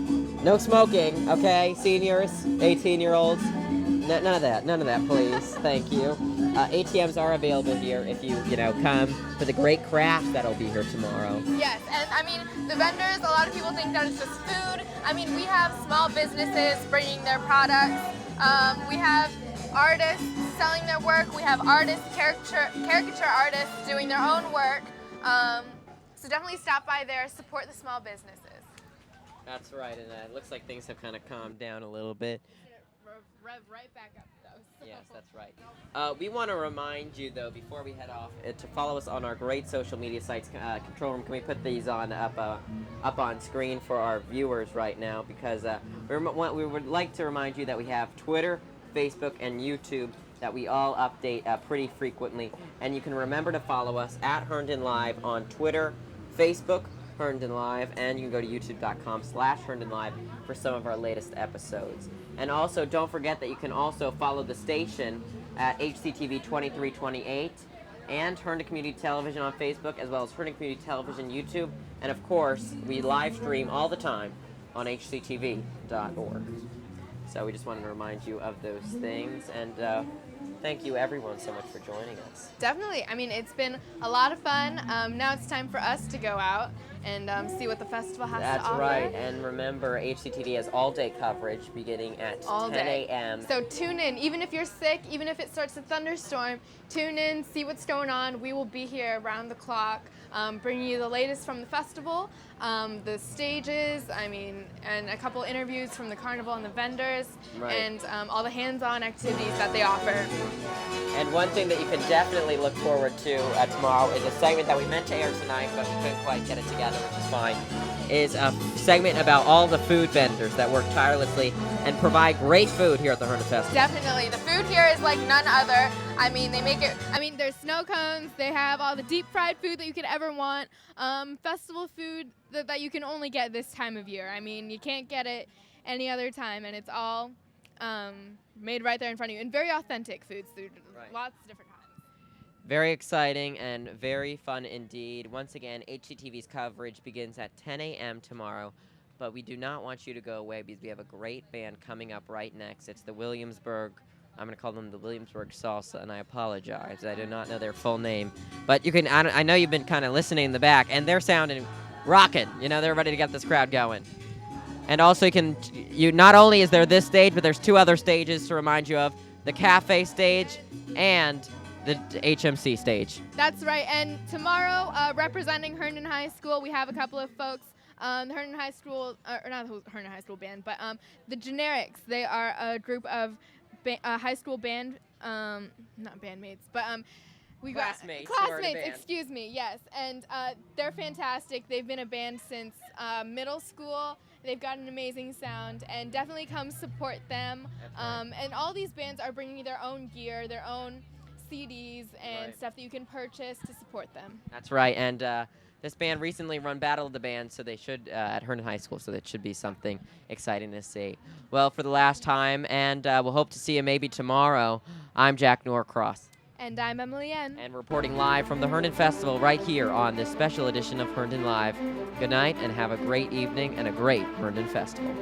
no smoking, okay? Seniors, 18-year-olds, none of that, please. Thank you. ATMs are available here if you come for the great craft that'll be here tomorrow. Yes, and I mean, the vendors, a lot of people think that it's just food. I mean, we have small businesses bringing their products. We have artists selling their work. We have artists, caricature artists doing their own work. So definitely stop by there, support the small businesses. That's right, and it looks like things have kind of calmed down a little bit. Rev right back up, though. So. Yes, that's right. We want to remind you, though, before we head off, to follow us on our great social media sites. Control room, can we put these on up on screen for our viewers right now? Because we would like to remind you that we have Twitter, Facebook, and YouTube that we all update pretty frequently. And you can remember to follow us at Herndon Live on Twitter, Facebook, Herndon Live, and you can go to youtube.com/Herndon Live for some of our latest episodes. And also, don't forget that you can also follow the station at HCTV 2328 and Herndon Community Television on Facebook, as well as Herndon Community Television YouTube. And of course, we live stream all the time on hctv.org. So we just wanted to remind you of those things, and thank you everyone so much for joining us. Definitely. I mean, it's been a lot of fun. Now it's time for us to go out and see what the festival has That's to offer. right, and remember, HCTV has all-day coverage beginning at 10 a.m. So tune in. Even if you're sick, even if it starts to thunderstorm, tune in, see what's going on. We will be here around the clock, bringing you the latest from the festival, the stages, and a couple interviews from the carnival and the vendors, Right. and all the hands-on activities that they offer. And one thing that you can definitely look forward to tomorrow is a segment that we meant to air tonight, but we couldn't quite get it together, which is fine, is a segment about all the food vendors that work tirelessly and provide great food here at the Herndon Festival. Definitely. The food here is like none other. They make it, there's snow cones, they have all the deep fried food that you could ever want, festival food that you can only get this time of year. You can't get it any other time, and it's all made right there in front of you, and very authentic foods, lots of different kinds. Very exciting and very fun indeed. Once again, HCTV's coverage begins at 10 a.m. tomorrow, but we do not want you to go away because we have a great band coming up right next. It's the Williamsburg, I'm going to call them the Williamsburg Salsa, and I apologize. I do not know their full name. But you can, I know you've been kind of listening in the back, and they're sounding rocking. They're ready to get this crowd going. And also, you not only is there this stage, but there's two other stages to remind you of: the cafe stage and the HMC stage. That's right. And tomorrow, representing Herndon High School, we have a couple of folks. The Herndon High School, or not the Herndon High School band, but the Generics. They are a group of high school band, not bandmates, but classmates. Classmates, excuse me, yes. And they're fantastic. They've been a band since middle school. They've got an amazing sound, and definitely come support them. And all these bands are bringing their own gear, their own CDs and stuff that you can purchase to support them. That's right, and This band recently run Battle of the Bands, so they should at Herndon High School, so that should be something exciting to see. Well, for the last time, and we'll hope to see you maybe tomorrow, I'm Jack Norcross. And I'm Emily N. And reporting live from the Herndon Festival right here on this special edition of Herndon Live. Good night, and have a great evening and a great Herndon Festival.